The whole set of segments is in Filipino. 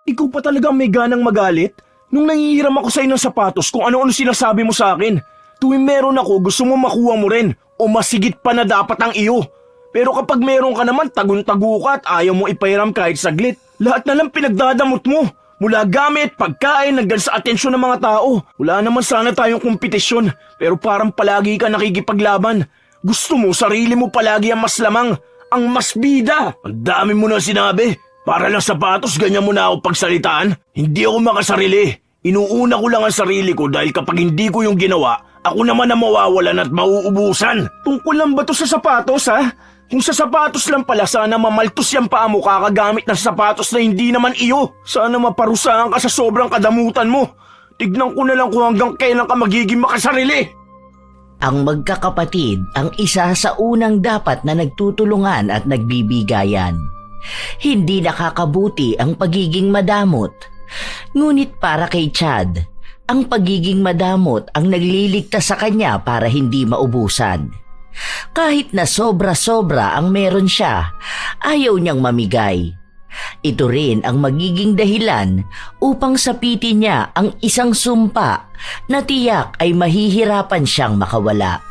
Ikaw pa talagang may ganang magalit? Nung nangihiram ako sa'yo ng sapatos kung ano-ano sinasabi mo sa akin. Tuwing meron ako, gusto mo makuha mo rin. O masigit pa na dapat ang iyo. Pero kapag meron ka naman, tagun-tagu ka at ayaw mo ipahiram kahit saglit. Lahat na lang pinagdadamot mo. Mula gamit, pagkain, hanggang sa atensyon ng mga tao. Wala naman sana tayong kompetisyon. Pero parang palagi ka nakikipaglaban. Gusto mo, sarili mo palagi ang mas lamang. Ang mas bida. Ang dami mo na sinabi. Para lang sapatos, ganyan mo na ako pagsalitaan. Hindi ako makasarili. Inuuna ko lang ang sarili ko dahil kapag hindi ko yung ginawa, ako naman ang mawawalan at mauubusan. Tungkol lang ba to sa sapatos, ha? Kung sa sapatos lang pala, sana mamaltos yung paa mo kakagamit ng sapatos na hindi naman iyo. Sana maparusahan ka sa sobrang kadamutan mo. Tignan ko na lang kung hanggang kailan ka magiging makasarili. Ang magkakapatid ang isa sa unang dapat na nagtutulungan at nagbibigayan. Hindi nakakabuti ang pagiging madamot. Ngunit para kay Chad, ang pagiging madamot ang nagliligtas sa kanya para hindi maubusan. Kahit na sobra-sobra ang meron siya, ayaw niyang mamigay. Ito rin ang magiging dahilan upang sapitin niya ang isang sumpa na tiyak ay mahihirapan siyang makawala.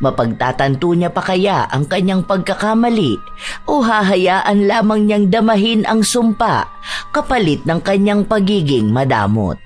Mapagtatanto niya pa kaya ang kanyang pagkakamali o hahayaan lamang niyang damahin ang sumpa kapalit ng kanyang pagiging madamot?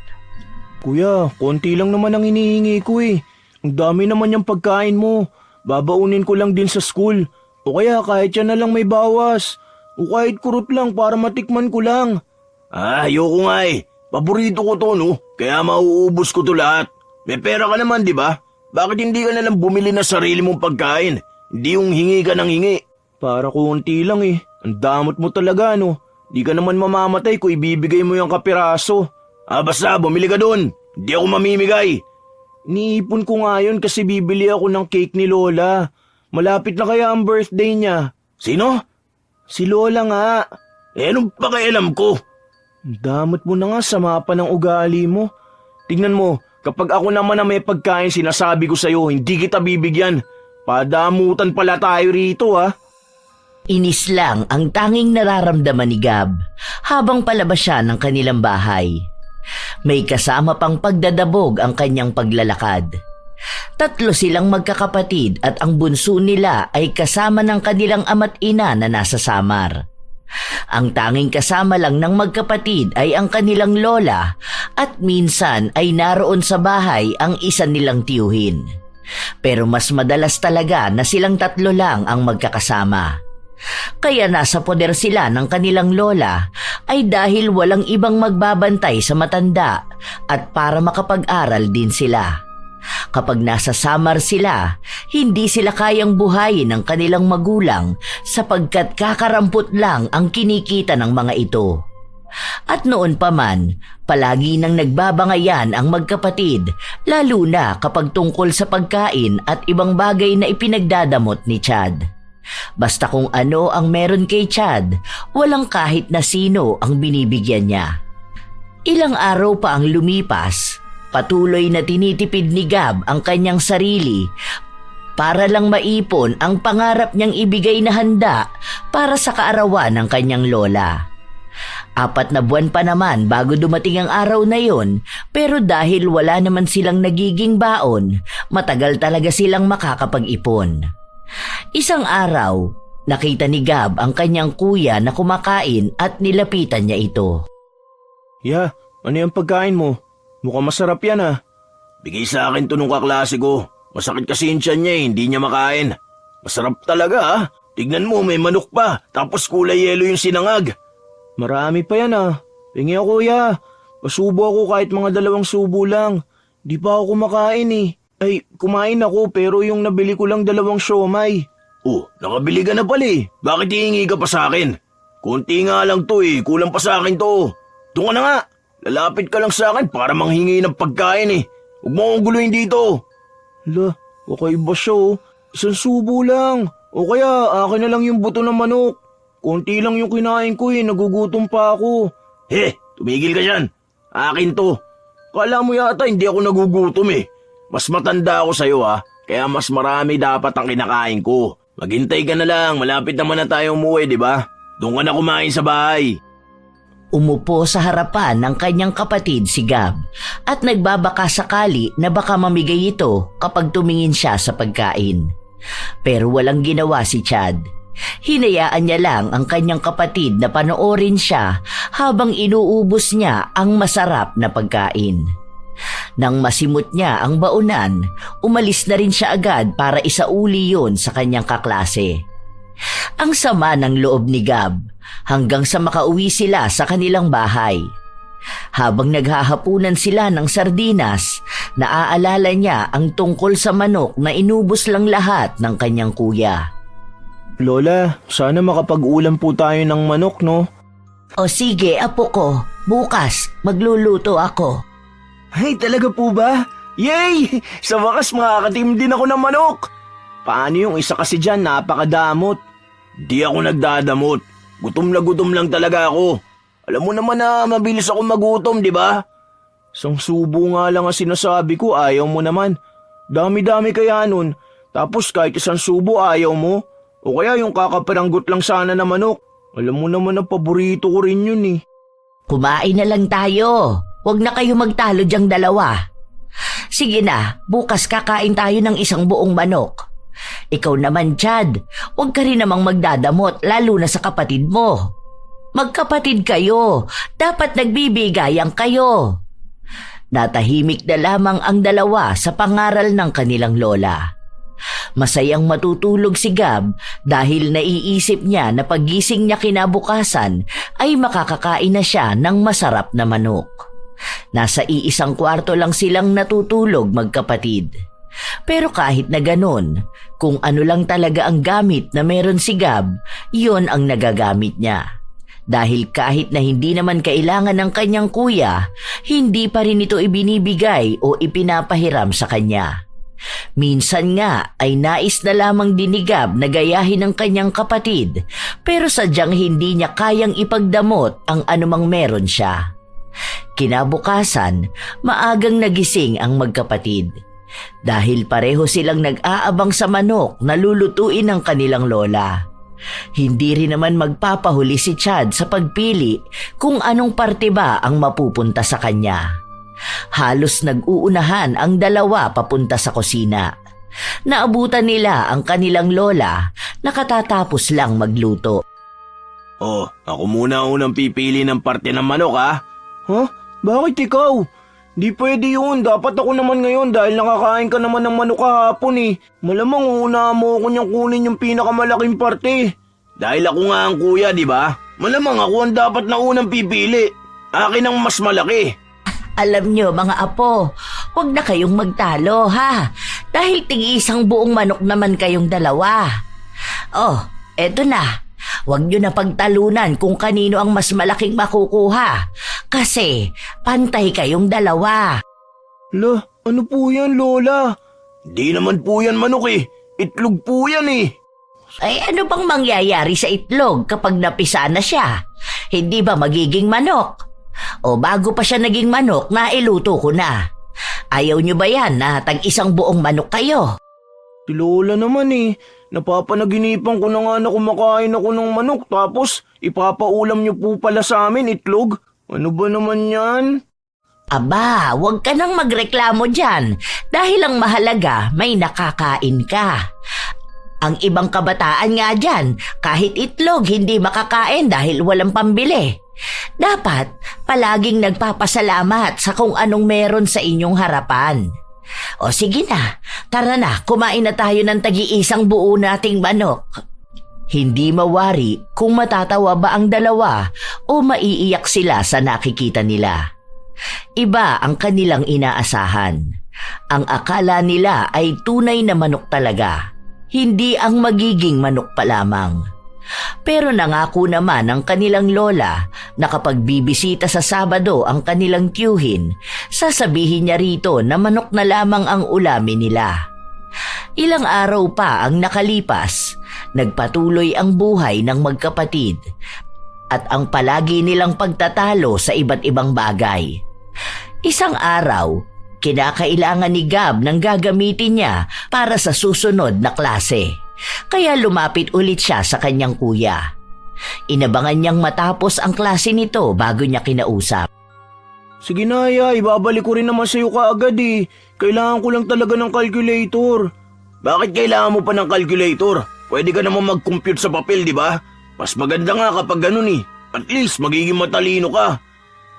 Kuya, konti lang naman ang hinihingi ko eh. Ang dami naman yung pagkain mo. Babaunin ko lang din sa school. O kaya kahit yan na lang may bawas. O kahit kurot lang para matikman ko lang. Ayoko nga eh. Paborito ko to no. Kaya mauubos ko to lahat. May pera ka naman di ba? Bakit hindi ka na lang bumili na sarili mong pagkain? Hindi yung hingi ka ng hingi. Para konti lang eh. Ang damot mo talaga no. Di ka naman mamamatay kung ibibigay mo yung kapiraso. Basta bumili ka dun. Hindi ako mamimigay. Niipon ko nga yun kasi bibili ako ng cake ni Lola. Malapit na kaya ang birthday niya. Sino? Si Lola nga. Anong pakialam ko? Ang damot mo na nga, sama pa ng ugali mo. Tingnan mo, kapag ako naman na may pagkain sinasabi ko sa'yo, hindi kita bibigyan. Padamutan pala tayo rito ha. Inis lang ang tanging nararamdaman ni Gab habang palabas siya ng kanilang bahay. May kasama pang pagdadabog ang kanyang paglalakad. 3 silang magkakapatid at ang bunso nila ay kasama ng kanilang ama't ina na nasa Samar. Ang tanging kasama lang ng magkapatid ay ang kanilang lola at minsan ay naroon sa bahay ang isa nilang tiyuhin. Pero mas madalas talaga na silang 3 lang ang magkakasama. Kaya nasa poder sila ng kanilang lola ay dahil walang ibang magbabantay sa matanda at para makapag-aral din sila. Kapag nasa Samar sila, hindi sila kayang buhayin ng kanilang magulang sapagkat kakarampot lang ang kinikita ng mga ito. At noon pa man, palagi nang nagbabangayan ang magkapatid, lalo na kapag tungkol sa pagkain at ibang bagay na ipinagdadamot ni Chad. Basta kung ano ang meron kay Chad, walang kahit na sino ang binibigyan niya. Ilang araw pa ang lumipas, patuloy na tinitipid ni Gab ang kanyang sarili para lang maipon ang pangarap niyang ibigay na handa para sa kaarawan ng kanyang lola. 4 na buwan pa naman bago dumating ang araw na yon, pero dahil wala naman silang nagiging baon, matagal talaga silang makakapag-ipon. Isang araw, nakita ni Gab ang kanyang kuya na kumakain at nilapitan niya ito. Ya, ano yung pagkain mo? Mukhang masarap yan ah. Bigay sa akin to nung kaklase ko. Masakit kasi yung tiyan niya hindi niya makain. Masarap talaga ah. Tignan mo, may manok pa, tapos kulay yelo yung sinangag. Marami pa yan ah. Pingi ako kuya. Pasubo ako kahit mga 2 subo lang. Di pa ako kumakain eh. Ay, kumain ako pero yung nabili ko lang 2 siomay. Oh, nakabili ka na pala eh. Bakit hihingi ka pa sa akin? Konti nga lang to eh, kulang pa sa akin to. Doon ka na nga, lalapit ka lang sa akin para manghingi ng pagkain eh. Huwag mo akong guluhin dito. Hala, okay ba siya oh? 1 subo lang. O kaya akin na lang yung buto ng manok. Konti lang yung kinain ko eh, nagugutom pa ako. Tumigil ka dyan. Akin to. Kala mo yata hindi ako nagugutom eh. Mas matanda ako sa'yo ha, kaya mas marami dapat ang kinakain ko. Maghintay ka na lang, malapit naman na tayo umuwi, di ba? Doon ka na kumain sa bahay. Umupo sa harapan ng kanyang kapatid si Gab at nagbabaka sakali na baka mamigay ito kapag tumingin siya sa pagkain. Pero walang ginawa si Chad. Hinayaan niya lang ang kanyang kapatid na panoorin siya habang inuubos niya ang masarap na pagkain. Nang masimot niya ang baunan, umalis na rin siya agad para isauli yon sa kanyang kaklase. Ang sama ng loob ni Gab hanggang sa makauwi sila sa kanilang bahay. Habang naghahapunan sila ng sardinas, naaalala niya ang tungkol sa manok na inubos lang lahat ng kanyang kuya. Lola, sana makapag-ulam po tayo ng manok, no? O sige, apo ko, bukas magluluto ako. Ay, talaga po ba? Yay! Sa wakas makakatim din ako ng manok! Paano yung isa kasi dyan, napakadamot? Di ako nagdadamot. Gutom na gutom lang talaga ako. Alam mo naman na mabilis ako magutom, di ba? Isang subo nga lang ang sinasabi ko, ayaw mo naman. Dami-dami kaya nun. Tapos kahit isang subo ayaw mo. O kaya yung kakaparanggot lang sana na manok. Alam mo naman na paborito ko rin yun eh. Kumain na lang tayo. Huwag na kayo magtalo diyang dalawa. Sige na, bukas kakain tayo ng isang buong manok. Ikaw naman, Chad, huwag ka rin namang magdadamot lalo na sa kapatid mo. Magkapatid kayo, dapat nagbibigayan kayo. Natahimik na lamang ang dalawa sa pangaral ng kanilang lola. Masayang matutulog si Gab dahil naiisip niya na paggising niya kinabukasan ay makakakain na siya ng masarap na manok. Nasa iisang kwarto lang silang natutulog magkapatid. Pero kahit na ganon, kung ano lang talaga ang gamit na meron si Gab, yon ang nagagamit niya. Dahil kahit na hindi naman kailangan ng kanyang kuya, hindi pa rin ito ibinibigay o ipinapahiram sa kanya. Minsan nga ay nais na lamang din ni Gab na gayahin ng kanyang kapatid, pero sadyang hindi niya kayang ipagdamot ang anumang meron siya. Kinabukasan, maagang nagising ang magkapatid. Dahil pareho silang nag-aabang sa manok na lulutuin ng kanilang lola. Hindi rin naman magpapahuli si Chad sa pagpili kung anong parte ba ang mapupunta sa kanya. Halos nag-uunahan ang dalawa papunta sa kusina. Naabutan nila ang kanilang lola na katatapos lang magluto. Oh, ako muna unang pipili ng parte ng manok, ha? Huh? Bakit ikaw? Di pwede yun. Dapat ako naman ngayon dahil nakakain ka naman ng manok kahapon eh. Malamang una mo ako niyang kunin yung pinakamalaking parte. Dahil ako nga ang kuya, di ba? Malamang ako ang dapat na unang pipili. Akin ang mas malaki. Alam nyo mga apo, huwag na kayong magtalo ha. Dahil tig-isang buong manok naman kayong dalawa. Oh, eto na. Huwag nyo na pagtalunan kung kanino ang mas malaking makukuha. Kasi pantay kayong dalawa. La, ano po yan, Lola? Di naman po yan manok eh. Itlog po yan eh. Ay ano bang mangyayari sa itlog kapag napisa na siya? Hindi ba magiging manok? O bago pa siya naging manok, nailuto ko na. Ayaw nyo ba yan na tag-isang buong manok kayo? Si Lola naman eh. Napapanaginipan ko na nga na kumakain ako ng manok tapos ipapaulam niyo po pala sa amin itlog. Ano ba naman yan? Aba, huwag ka nang magreklamo dyan dahil ang mahalaga may nakakain ka. Ang ibang kabataan nga dyan, kahit itlog hindi makakain dahil walang pambili. Dapat palaging nagpapasalamat sa kung anong meron sa inyong harapan. O sige na, tara na, kumain na tayo ng tagi-isang buo nating manok. Hindi mawari kung matatawa ba ang dalawa o maiiyak sila sa nakikita nila. Iba ang kanilang inaasahan. Ang akala nila ay tunay na manok talaga, hindi ang magiging manok pa lamang. Pero nangako naman ang kanilang lola na kapag bibisita sa Sabado ang kanilang tiyuhin, sasabihin niya rito na manok na lamang ang ulamin nila. Ilang araw pa ang nakalipas, nagpatuloy ang buhay ng magkapatid at ang palagi nilang pagtatalo sa iba't ibang bagay. Isang araw, kinakailangan ni Gab ng gagamitin niya para sa susunod na klase. Kaya lumapit ulit siya sa kanyang kuya. Inabangan niyang matapos ang klase nito bago niya kinausap. Sige na, ibabalik ko rin naman sa'yo kaagad eh. Kailangan ko lang talaga ng calculator. Bakit kailangan mo pa ng calculator? Pwede ka naman mag-compute sa papel, di ba? Mas maganda nga kapag ganun eh. At least magiging matalino ka.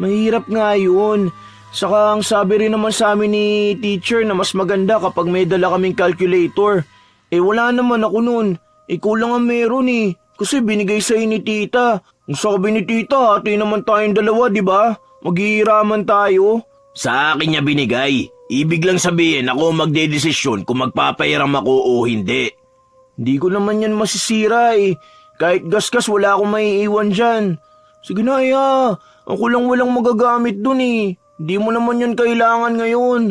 Mahirap nga yun. Saka ang sabi rin naman sa amin ni teacher na mas maganda kapag may dala kaming calculator. Wala naman ako nun. Ikaw lang ang meron eh. Kasi binigay sa'yo ni tita. Ang sabi ni tita, hati naman tayong dalawa, di ba? Maghihiraman tayo. Sa akin niya binigay. Ibig lang sabihin ako magdedesisyon kung magpapairam ako o hindi. Hindi ko naman yan masisira eh. Kahit gasgas wala akong maiiwan dyan. Sige na, ako lang walang magagamit dun eh. Hindi mo naman yan kailangan ngayon.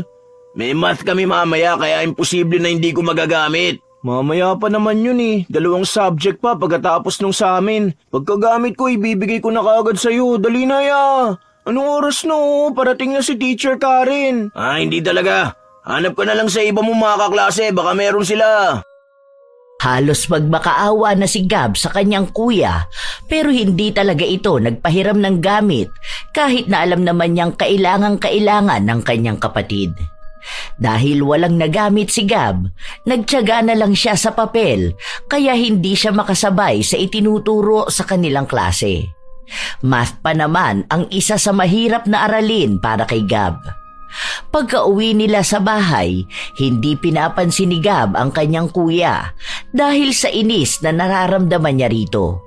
May math kami mamaya kaya imposible na hindi ko magagamit. Mamaya pa naman yun eh. 2 subject pa pagkatapos nung sa amin. Pagkagamit ko ibibigay ko na kaagad sa'yo. Dali na Anong oras no? Parating na si Teacher Karen. Hindi talaga. Hanap ka na lang sa iba mong mga kaklase. Baka meron sila. Halos magmakaawa na si Gab sa kanyang kuya pero hindi talaga ito nagpahiram ng gamit kahit na alam naman niyang kailangan ng kanyang kapatid. Dahil walang nagamit si Gab, nagtiyaga na lang siya sa papel kaya hindi siya makasabay sa itinuturo sa kanilang klase. Math pa naman ang isa sa mahirap na aralin para kay Gab. Pagka-uwi nila sa bahay, hindi pinapansin ni Gab ang kanyang kuya dahil sa inis na nararamdaman niya rito.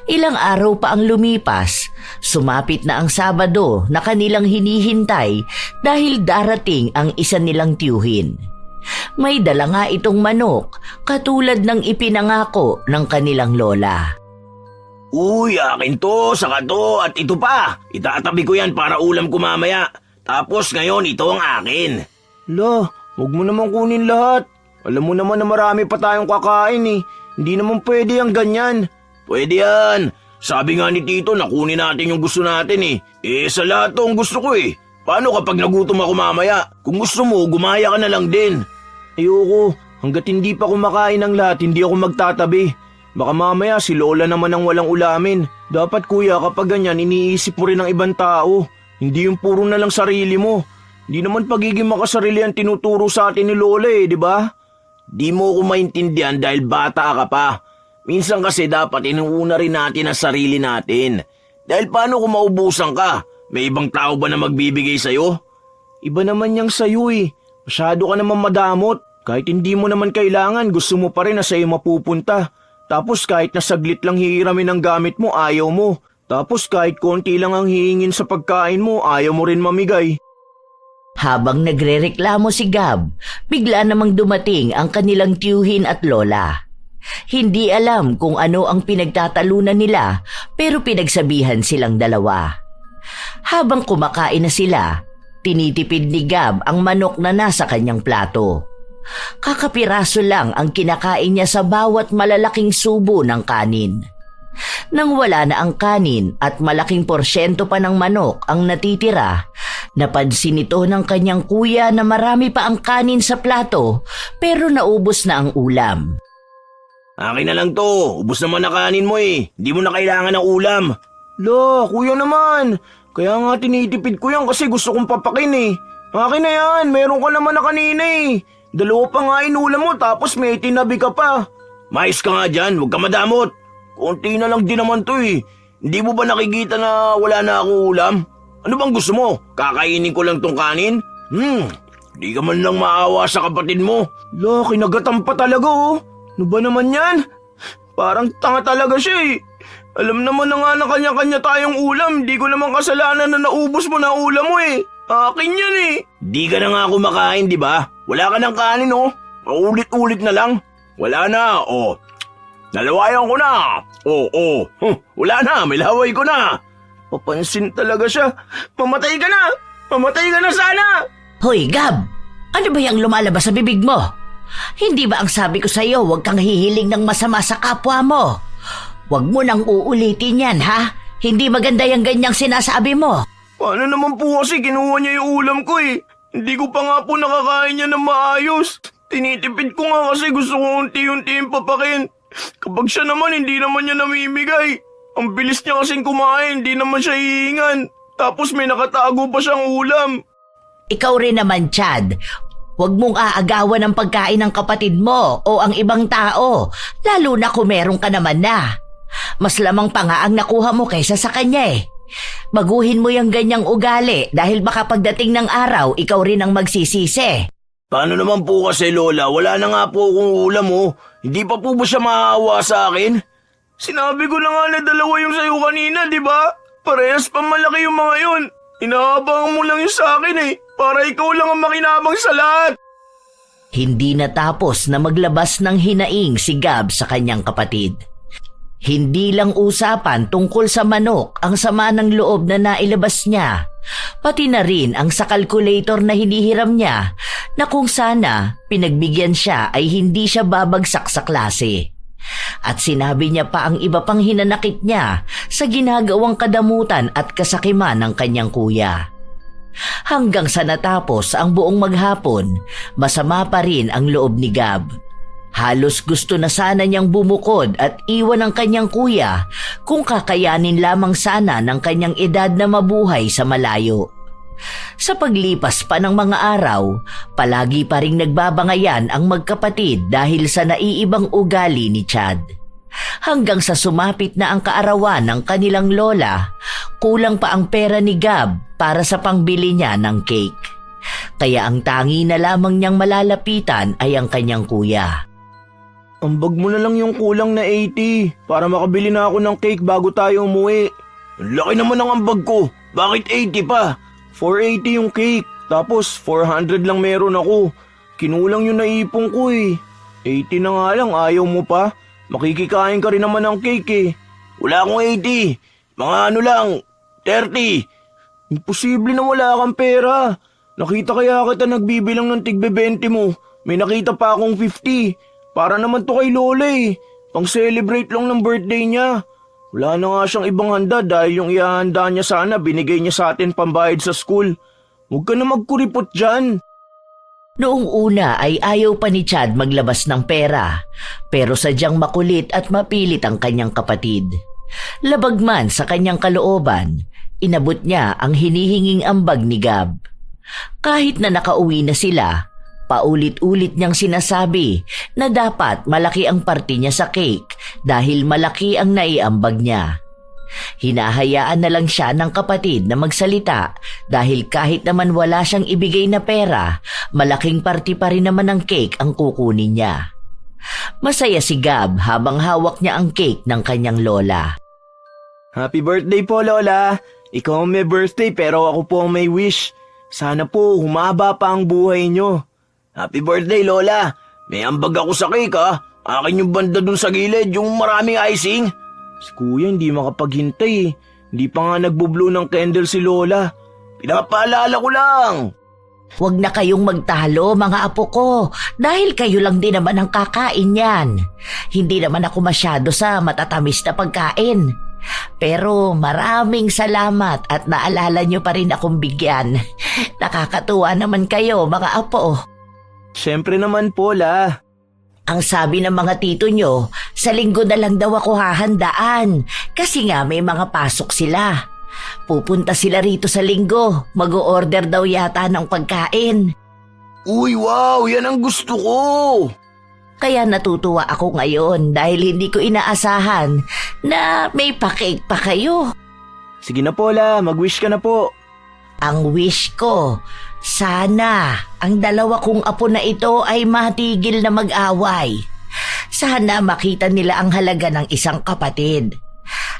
Ilang araw pa ang lumipas, sumapit na ang Sabado na kanilang hinihintay dahil darating ang isa nilang tiyuhin. May dala nga itong manok katulad ng ipinangako ng kanilang lola. Uy, akin to, saka to, at ito pa. Itatabi ko yan para ulam ko mamaya. Tapos ngayon, ito ang akin. Huwag mo naman kunin lahat. Alam mo naman na marami pa tayong kakain eh. Hindi naman pwede ang ganyan. Pwede yan. Sabi nga ni Tito na kunin natin yung gusto natin eh. Sa lahat to ang gusto ko eh. Paano kapag nagutom ako mamaya? Kung gusto mo, gumaya ka na lang din. Ayoko. Hanggat hindi pa kumakain ng lahat, hindi ako magtatabi. Baka mamaya si Lola naman ang walang ulamin. Dapat kuya kapag ganyan iniisip mo rin ang ibang tao. Hindi yung puro na lang sarili mo. Hindi naman pagiging makasarili ang tinuturo sa atin ni Lola di ba? Di mo ko maintindihan dahil bata ka pa. Minsan kasi dapat inuuna rin natin ang sarili natin. Dahil paano kung maubusan ka? May ibang tao ba na magbibigay sa'yo? Iba naman yang sa'yo eh. Masyado ka naman madamot. Kahit hindi mo naman kailangan, gusto mo pa rin na sa'yo mapupunta. Tapos kahit na saglit lang hihiramin ang gamit mo, ayaw mo. Tapos kahit konti lang ang hihingin sa pagkain mo, ayaw mo rin mamigay. Habang nagrereklamo si Gab, bigla namang dumating ang kanilang tiyuhin at lola. Hindi alam kung ano ang pinagtatalunan nila pero pinagsabihan silang dalawa. Habang kumakain na sila, tinitipid ni Gab ang manok na nasa kanyang plato. Kakapiraso lang ang kinakain niya sa bawat malalaking subo ng kanin. Nang wala na ang kanin at malaking porsyento pa ng manok ang natitira, napansin ito ng kanyang kuya na marami pa ang kanin sa plato pero naubos na ang ulam. Akin na lang to, ubos naman na kanin mo eh. Hindi mo na kailangan ng ulam. Kuya naman. Kaya nga tinitipid ko yan kasi gusto kong papakin eh. Akin na yan, meron ka naman na kanina eh. 2 pa nga inulam mo tapos may tinabi ka pa. Mais ka nga dyan, huwag ka madamot. Konti na lang din naman to eh. Hindi mo ba nakikita na wala na akong ulam? Ano bang gusto mo? Kakainin ko lang tong kanin? Di ka man lang maawa sa kapatid mo. Kinagatan pa talaga oh. Ano ba naman yan? Parang tanga talaga siya eh. Alam naman na nga na kanya-kanya tayong ulam. Di ko naman kasalanan na naubos mo na ulam mo eh. Akin yan eh. Di ka na nga kumakain, di ba? Wala ka ng kanin oh. Paulit-ulit na lang. Wala na, oh. Nalawayan ko na. Wala na, may laway ko na. Papansin talaga siya. Mamatay ka na. Mamatay ka na sana. Hoy Gab, ano ba yung lumalabas sa bibig mo? Hindi ba ang sabi ko sa'yo huwag kang hihiling ng masama sa kapwa mo? Huwag mo nang uulitin yan ha? Hindi maganda yung ganyang sinasabi mo. Paano naman po kasi kinuha niya yung ulam ko eh. Hindi ko pa nga po nakakain niya ng maayos. Tinitipid ko nga kasi gusto ko unti-unti yung papakin. Kapag siya naman, hindi naman niya namimigay. Ang bilis niya kasing kumain, hindi naman siya hihingan. Tapos may nakatago pa siyang ulam. Ikaw rin naman, Chad. Huwag mong aagawan ang pagkain ng kapatid mo o ang ibang tao, lalo na kung meron ka naman na. Mas lamang pa nga ang nakuha mo kaysa sa kanya eh. Baguhin mo yung ganyang ugali dahil baka pagdating ng araw, ikaw rin ang magsisisi. Paano naman po kasi, Lola? Wala na nga po akong ulam, oh. Hindi pa po ba siya maawa sa akin? Sinabi ko na nga na dalawa yung sayo kanina, di ba? Parehas pa malaki yung mga yun. Inaabangan mo lang yung sa akin eh. Para ikaw lang ang makinabang sa lahat. Hindi natapos na maglabas ng hinaing si Gab sa kanyang kapatid. Hindi lang usapan tungkol sa manok ang sama ng loob na nailabas niya, pati na rin ang sa calculator na hinihiram niya na kung sana pinagbigyan siya ay hindi siya babagsak sa klase. At sinabi niya pa ang iba pang hinanakit niya sa ginagawang kadamutan at kasakiman ng kanyang kuya. Hanggang sa natapos ang buong maghapon, masama pa rin ang loob ni Gab. Halos gusto na sana niyang bumukod at iwan ang kanyang kuya kung kakayanin lamang sana ng kanyang edad na mabuhay sa malayo. Sa paglipas pa ng mga araw, palagi pa ring nagbabangayan ang magkapatid dahil sa naiibang ugali ni Chad. Hanggang sa sumapit na ang kaarawan ng kanilang lola, kulang pa ang pera ni Gab para sa pangbili niya ng cake. Kaya ang tangi na lamang niyang malalapitan ay ang kanyang kuya. Ambag mo na lang yung kulang na 80 para makabili na ako ng cake bago tayo umuwi. Ang laki naman ng ambag ko. Bakit 80 pa? 480 yung cake. Tapos 400 lang meron ako. Kinulang yung naipon ko eh. 80 na nga lang, ayaw mo pa? Makikikain ka rin naman ng cake eh. Wala akong 80. Mga ano lang, 30. Imposible na wala kang pera. Nakita kaya kita nagbibilang ng tigbe 20 mo. May nakita pa akong 50. Para naman to kay Lola eh. Pang-celebrate lang ng birthday niya. Wala na nga siyang ibang handa dahil yung ihahanda niya sana binigay niya sa atin pambayad sa school. Huwag ka na magkuripot dyan. Noong una ay ayaw pa ni Chad maglabas ng pera, pero sadyang makulit at mapilit ang kanyang kapatid. Labag man sa kanyang kalooban, inabot niya ang hinihinging ambag ni Gab. Kahit na nakauwi na sila, paulit-ulit niyang sinasabi na dapat malaki ang parte niya sa cake dahil malaki ang naiambag niya. Hinahayaan na lang siya ng kapatid na magsalita dahil kahit naman wala siyang ibigay na pera, malaking parte pa rin naman ng cake ang kukunin niya. Masaya si Gab habang hawak niya ang cake ng kanyang lola. Happy birthday po, Lola. Ikaw ang may birthday pero ako po ang may wish. Sana po humaba pa ang buhay niyo. Happy birthday, Lola. May ambag ako sa cake ha. Akin yung banda dun sa gilid, yung maraming icing. Si Kuya hindi makapaghintay eh. Hindi pa nga nagbo-blow ng candle si Lola. Pinapaalala ko lang. Huwag na kayong magtalo mga apo ko dahil kayo lang din naman ang kakain yan. Hindi naman ako masyado sa matatamis na pagkain. Pero maraming salamat at naalala nyo pa rin akong bigyan. Nakakatuwa naman kayo mga apo. Siyempre naman po, La. Ang sabi ng mga tito nyo, sa linggo na lang daw ako hahandaan kasi nga may mga pasok sila. Pupunta sila rito sa linggo, mag-o-order daw yata ng pagkain. Uy, wow, yan ang gusto ko. Kaya natutuwa ako ngayon dahil hindi ko inaasahan na may pa-cake pa kayo. Sige na po, La, mag-wish ka na po. Ang wish ko, sana ang dalawa kong apo na ito ay matigil na mag-away. Sana makita nila ang halaga ng isang kapatid,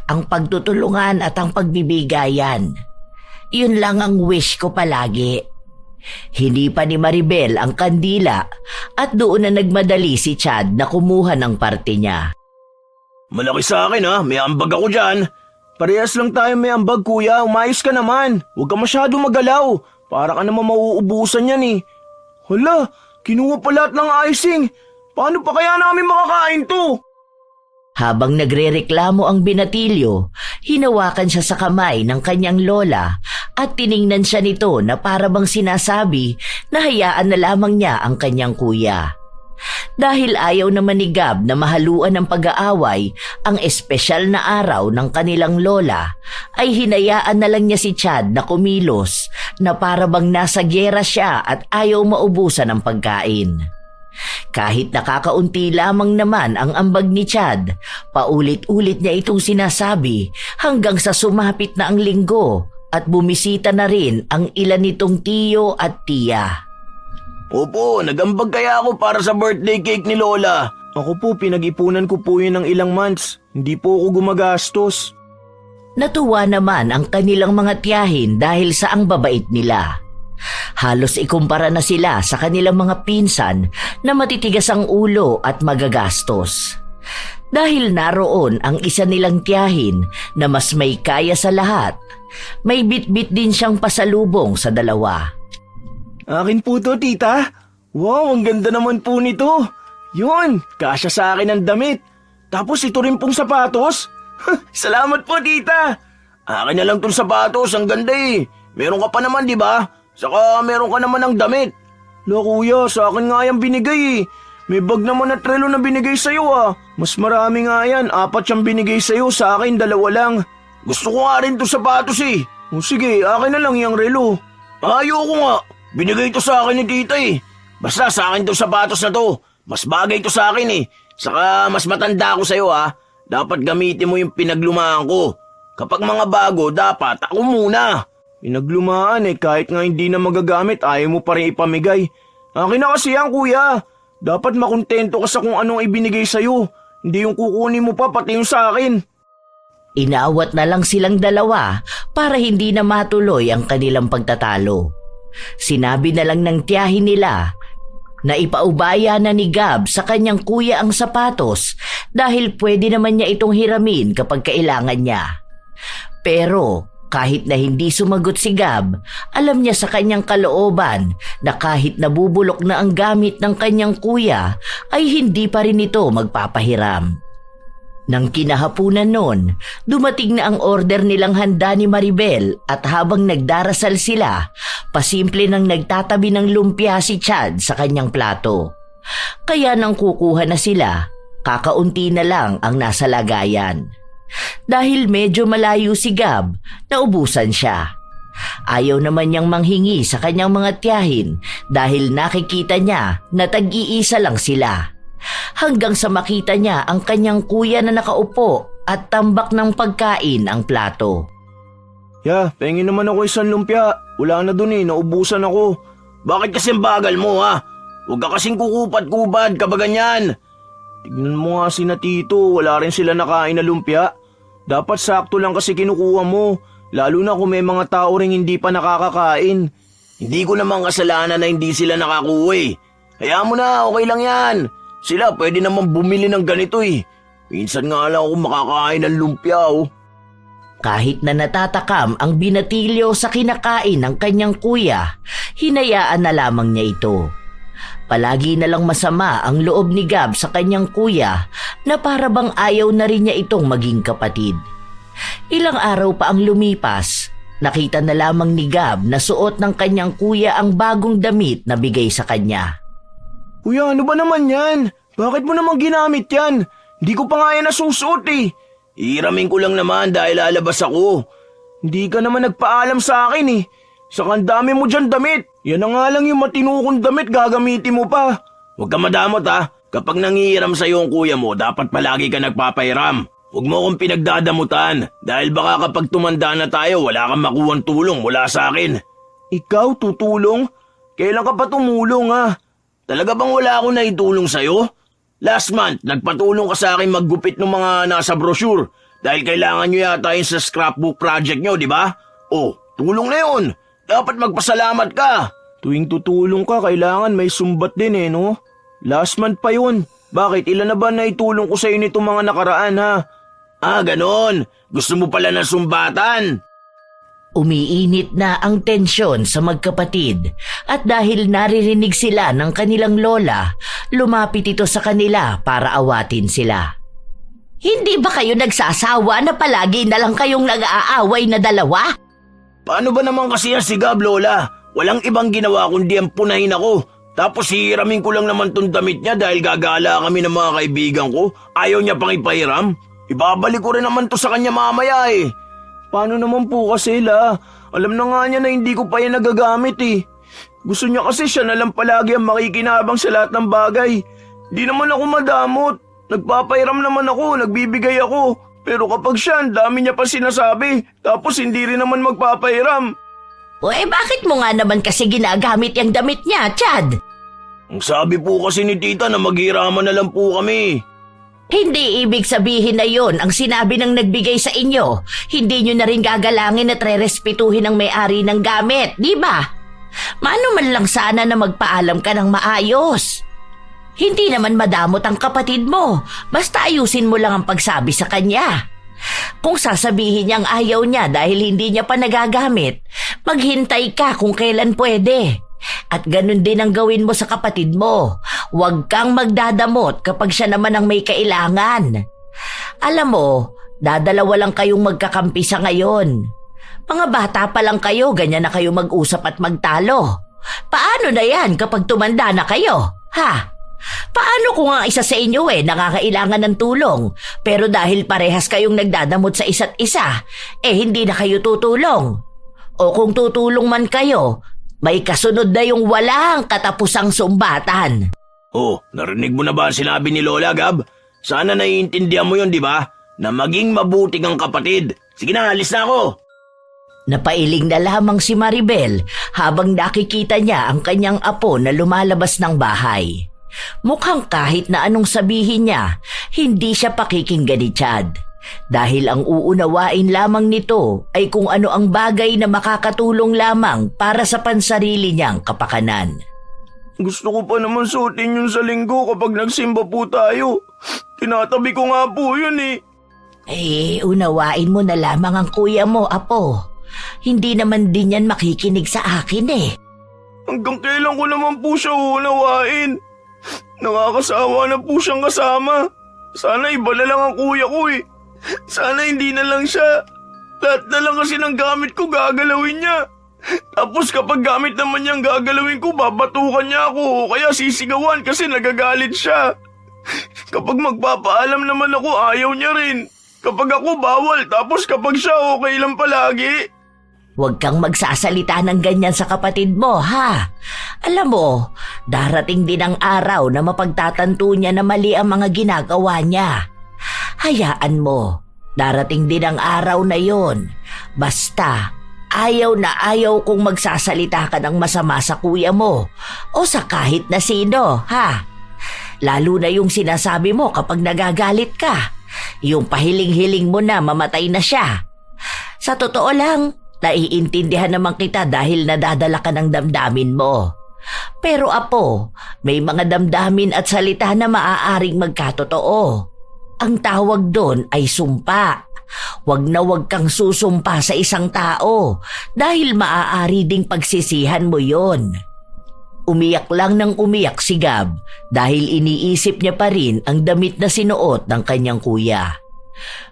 ang pagtutulungan at ang pagbibigayan. Yun lang ang wish ko palagi. Hindi pa ni Maribel ang kandila at doon na nagmadali si Chad na kumuha ng parte niya. Malaki sa akin ha, may ambag ako dyan. Parehas lang tayo may ambag, Kuya. Umayos ka naman. Huwag ka masyado magalaw. Para ka naman mauubusan yan eh. Hala, kinuha pa lahat ng icing. Paano pa kaya namin makakain to? Habang nagrereklamo ang binatilyo, hinawakan siya sa kamay ng kanyang lola at tiningnan siya nito na para bang sinasabi na hayaan na lamang niya ang kanyang kuya. Dahil ayaw naman ni Gab na mahaluan ng pag-aaway ang espesyal na araw ng kanilang lola, ay hinayaan na lang niya si Chad na kumilos na para bang nasa gyera siya at ayaw maubusan ng pagkain. Kahit nakakaunti lamang naman ang ambag ni Chad, paulit-ulit niya itong sinasabi hanggang sa sumapit na ang linggo at bumisita na rin ang ilan nitong tiyo at tiya. Opo, nagambag kaya ako para sa birthday cake ni Lola. Ako po, pinag-ipunan ko po yun ng ilang months. Hindi po ako gumagastos. Natuwa naman ang kanilang mga tiyahin dahil sa ang babait nila. Halos ikumpara na sila sa kanilang mga pinsan na matitigas ang ulo at magagastos. Dahil naroon ang isa nilang tiyahin na mas may kaya sa lahat, may bitbit din siyang pasalubong sa dalawa. Akin po to, tita. Wow, ang ganda naman po nito. Yun, kasya sa akin ang damit. Tapos ito rin pong sapatos. Salamat po, tita. Akin na lang tong sapatos, ang ganda eh. Meron ka pa naman, di ba? Saka meron ka naman ng damit. La kuya, sa akin nga yan binigay eh. May bag naman at relo na binigay sa'yo ah. Mas marami nga yan, 4 siyang binigay sa'yo, sa akin 2 lang. Gusto ko nga rin to sapatos eh. O sige, akin na lang yung relo. Ayoko nga. Binigay to sa akin ni tita eh. Basta sa akin to sapatos na to. Mas bagay to sa akin eh. Saka mas matanda ako sa'yo ha. Dapat gamitin mo yung pinaglumaan ko. Kapag mga bago, dapat ako muna. Pinaglumaan eh, kahit nga hindi na magagamit, ayaw mo pa rin ipamigay. Akin na kasi yan kuya. Dapat makontento ka sa kung anong ibinigay sa'yo. Hindi yung kukunin mo pa, pati yung sa akin. Inawat na lang silang dalawa para hindi na matuloy ang kanilang pagtatalo. Sinabi na lang ng tiyahin nila na ipaubaya na ni Gab sa kanyang kuya ang sapatos dahil pwede naman niya itong hiramin kapag kailangan niya. Pero kahit na hindi sumagot si Gab, alam niya sa kanyang kalooban na kahit nabubulok na ang gamit ng kanyang kuya ay hindi pa rin ito magpapahiram. Nang kinahapunan noon, dumating na ang order nilang handa ni Maribel at habang nagdarasal sila, pasimple nang nagtatabi ng lumpia si Chad sa kanyang plato. Kaya nang kukuha na sila, kakaunti na lang ang nasa lagayan. Dahil medyo malayo si Gab, naubusan siya. Ayaw naman niyang manghingi sa kanyang mga tiyahin dahil nakikita niya na tag-iisa lang sila. Hanggang sa makita niya ang kanyang kuya na nakaupo at tambak ng pagkain ang plato. Ya, pengin naman ako isang lumpia. Wala na dun eh, naubusan ako. Bakit kasing bagal mo ha? Huwag ka kasing kukupat-kupad kapag ganyan. Tignan mo nga si na tito, wala rin sila nakain na lumpia. Dapat sakto lang kasi kinukuha mo, lalo na kung may mga tao ring hindi pa nakakakain. Hindi ko naman kasalanan na hindi sila nakakuha eh. Hayaan mo na, okay lang yan. Sila pwede naman bumili ng ganito eh. Minsan nga lang ako makakain ng lumpia oh. Kahit na natatakam ang binatilyo sa kinakain ng kanyang kuya, hinayaan na lamang niya ito. Palagi na lang masama ang loob ni Gab sa kanyang kuya na para bang ayaw na rin niya itong maging kapatid. Ilang araw pa ang lumipas, nakita na lamang ni Gab na suot ng kanyang kuya ang bagong damit na bigay sa kanya. Kuya, ano ba naman yan? Bakit mo naman ginamit yan? Hindi ko pa nga yan nasusuot eh. Hiramin ko lang naman dahil lalabas ako. Hindi ka naman nagpaalam sa akin eh. Saka ang dami mo dyan damit. Yan na nga lang yung matinukong damit, gagamitin mo pa. Huwag ka madamot ha. Kapag nangihiram sa'yo ang kuya mo, dapat palagi ka nagpapahiram. Huwag mo akong pinagdadamutan dahil baka kapag tumanda na tayo, wala kang makuhang tulong mula sa akin. Ikaw tutulong? Kailan ka pa tumulong ha? Talaga bang wala akong naitulong sa'yo? Last month, nagpatulong ka sa akin maggupit ng mga nasa brochure dahil kailangan nyo yata yun sa scrapbook project nyo, di ba? Oh, tulong na yun. Dapat magpasalamat ka. Tuwing tutulong ka, kailangan may sumbat din eh, no? Last month pa yun. Bakit? Ilan na ba naitulong ko sa'yo nitong mga nakaraan, ha? Ah, ganon. Gusto mo pala ng sumbatan? Umiinit na ang tensyon sa magkapatid at dahil naririnig sila ng kanilang lola, lumapit ito sa kanila para awatin sila. Hindi ba kayo nagsasawa na palagi na lang kayong nag-aaway na dalawa? Paano ba naman kasi yan si Gab, Lola? Walang ibang ginawa kundi ang punahin ako. Tapos hihiramin ko lang naman tong damit niya dahil gagala kami ng mga kaibigan ko. Ayaw niya pang ipahiram. Ibabalik ko rin naman to sa kanya mamaya eh. Paano naman po kasi la? Alam na nga niya na hindi ko pa yan nagagamit eh. Gusto niya kasi siya na lang palagi ang makikinabang sa lahat ng bagay. Di naman ako madamot. Nagpapahiram naman ako, nagbibigay ako. Pero kapag siya, ang dami niya pa sinasabi. Tapos hindi rin naman magpapahiram. O bakit mo nga naman kasi ginagamit yung damit niya, Chad? Ang sabi po kasi ni tita na maghiraman na lang po kami. Hindi ibig sabihin na yon ang sinabi ng nagbigay sa inyo. Hindi nyo na rin gagalangin at re-respetuhin ang may-ari ng gamit, di ba? Mano man lang sana na magpaalam ka ng maayos. Hindi naman madamot ang kapatid mo. Basta ayusin mo lang ang pagsabi sa kanya. Kung sasabihin niyang ayaw niya dahil hindi niya pa nagagamit, maghintay ka kung kailan pwede. At ganun din ang gawin mo sa kapatid mo. Huwag kang magdadamot kapag siya naman ang may kailangan. Alam mo, dadalawa lang kayong magkakampi sa ngayon. Mga bata pa lang kayo, ganyan na kayo mag-usap at magtalo. Paano na yan kapag tumanda na kayo? Ha? Paano kung ang isa sa inyo nakakailangan ng tulong, pero dahil parehas kayong nagdadamot sa isa't isa, hindi na kayo tutulong? O kung tutulong man kayo, may kasunod na yung walang katapusang sumbatan. Oh, narinig mo na ba ang sinabi ni Lola, Gab? Sana naiintindihan mo yun, di ba? Na maging mabuti kang kapatid. Sige na, alis na ako. Napailing na lamang si Maribel habang nakikita niya ang kanyang apo na lumalabas ng bahay. Mukhang kahit na anong sabihin niya, hindi siya pakikinggan ni Chad. Dahil ang uunawain lamang nito ay kung ano ang bagay na makakatulong lamang para sa pansarili niyang kapakanan. Gusto ko pa naman suotin yun sa linggo kapag nagsimba po tayo. Tinatabi ko nga po yun eh. Unawain mo na lamang ang kuya mo, apo. Hindi naman din yan makikinig sa akin eh. Hanggang kailan ko naman po siya uunawain? Nakakasawa na po siyang kasama. Sana iba na lang ang kuya ko eh. Sana hindi na lang siya. Lahat na lang kasi ng gamit ko gagalawin niya. Tapos kapag gamit naman niyang gagalawin ko, babatukan niya ako o kaya sisigawan kasi nagagalit siya. Kapag magpapaalam naman ako, ayaw niya rin. Kapag ako, bawal. Tapos kapag siya, okay lang palagi. Huwag kang magsasalita ng ganyan sa kapatid mo, ha? Alam mo, darating din ang araw na mapagtatanto niya na mali ang mga ginagawa niya. Hayaan mo, darating din ang araw na yon. Basta, ayaw na ayaw kung magsasalita ka ng masama sa kuya mo o sa kahit na sino, ha? Lalo na yung sinasabi mo kapag nagagalit ka. Yung pahiling-hiling mo na mamatay na siya. Sa totoo lang, naiintindihan naman kita dahil nadadala ka ng damdamin mo. Pero apo, may mga damdamin at salita na maaaring magkatotoo. Ang tawag doon ay sumpa. Huwag na huwag kang susumpa sa isang tao dahil maaari ding pagsisihan mo yon. Umiyak lang ng umiyak si Gab dahil iniisip niya pa rin ang damit na sinuot ng kanyang kuya.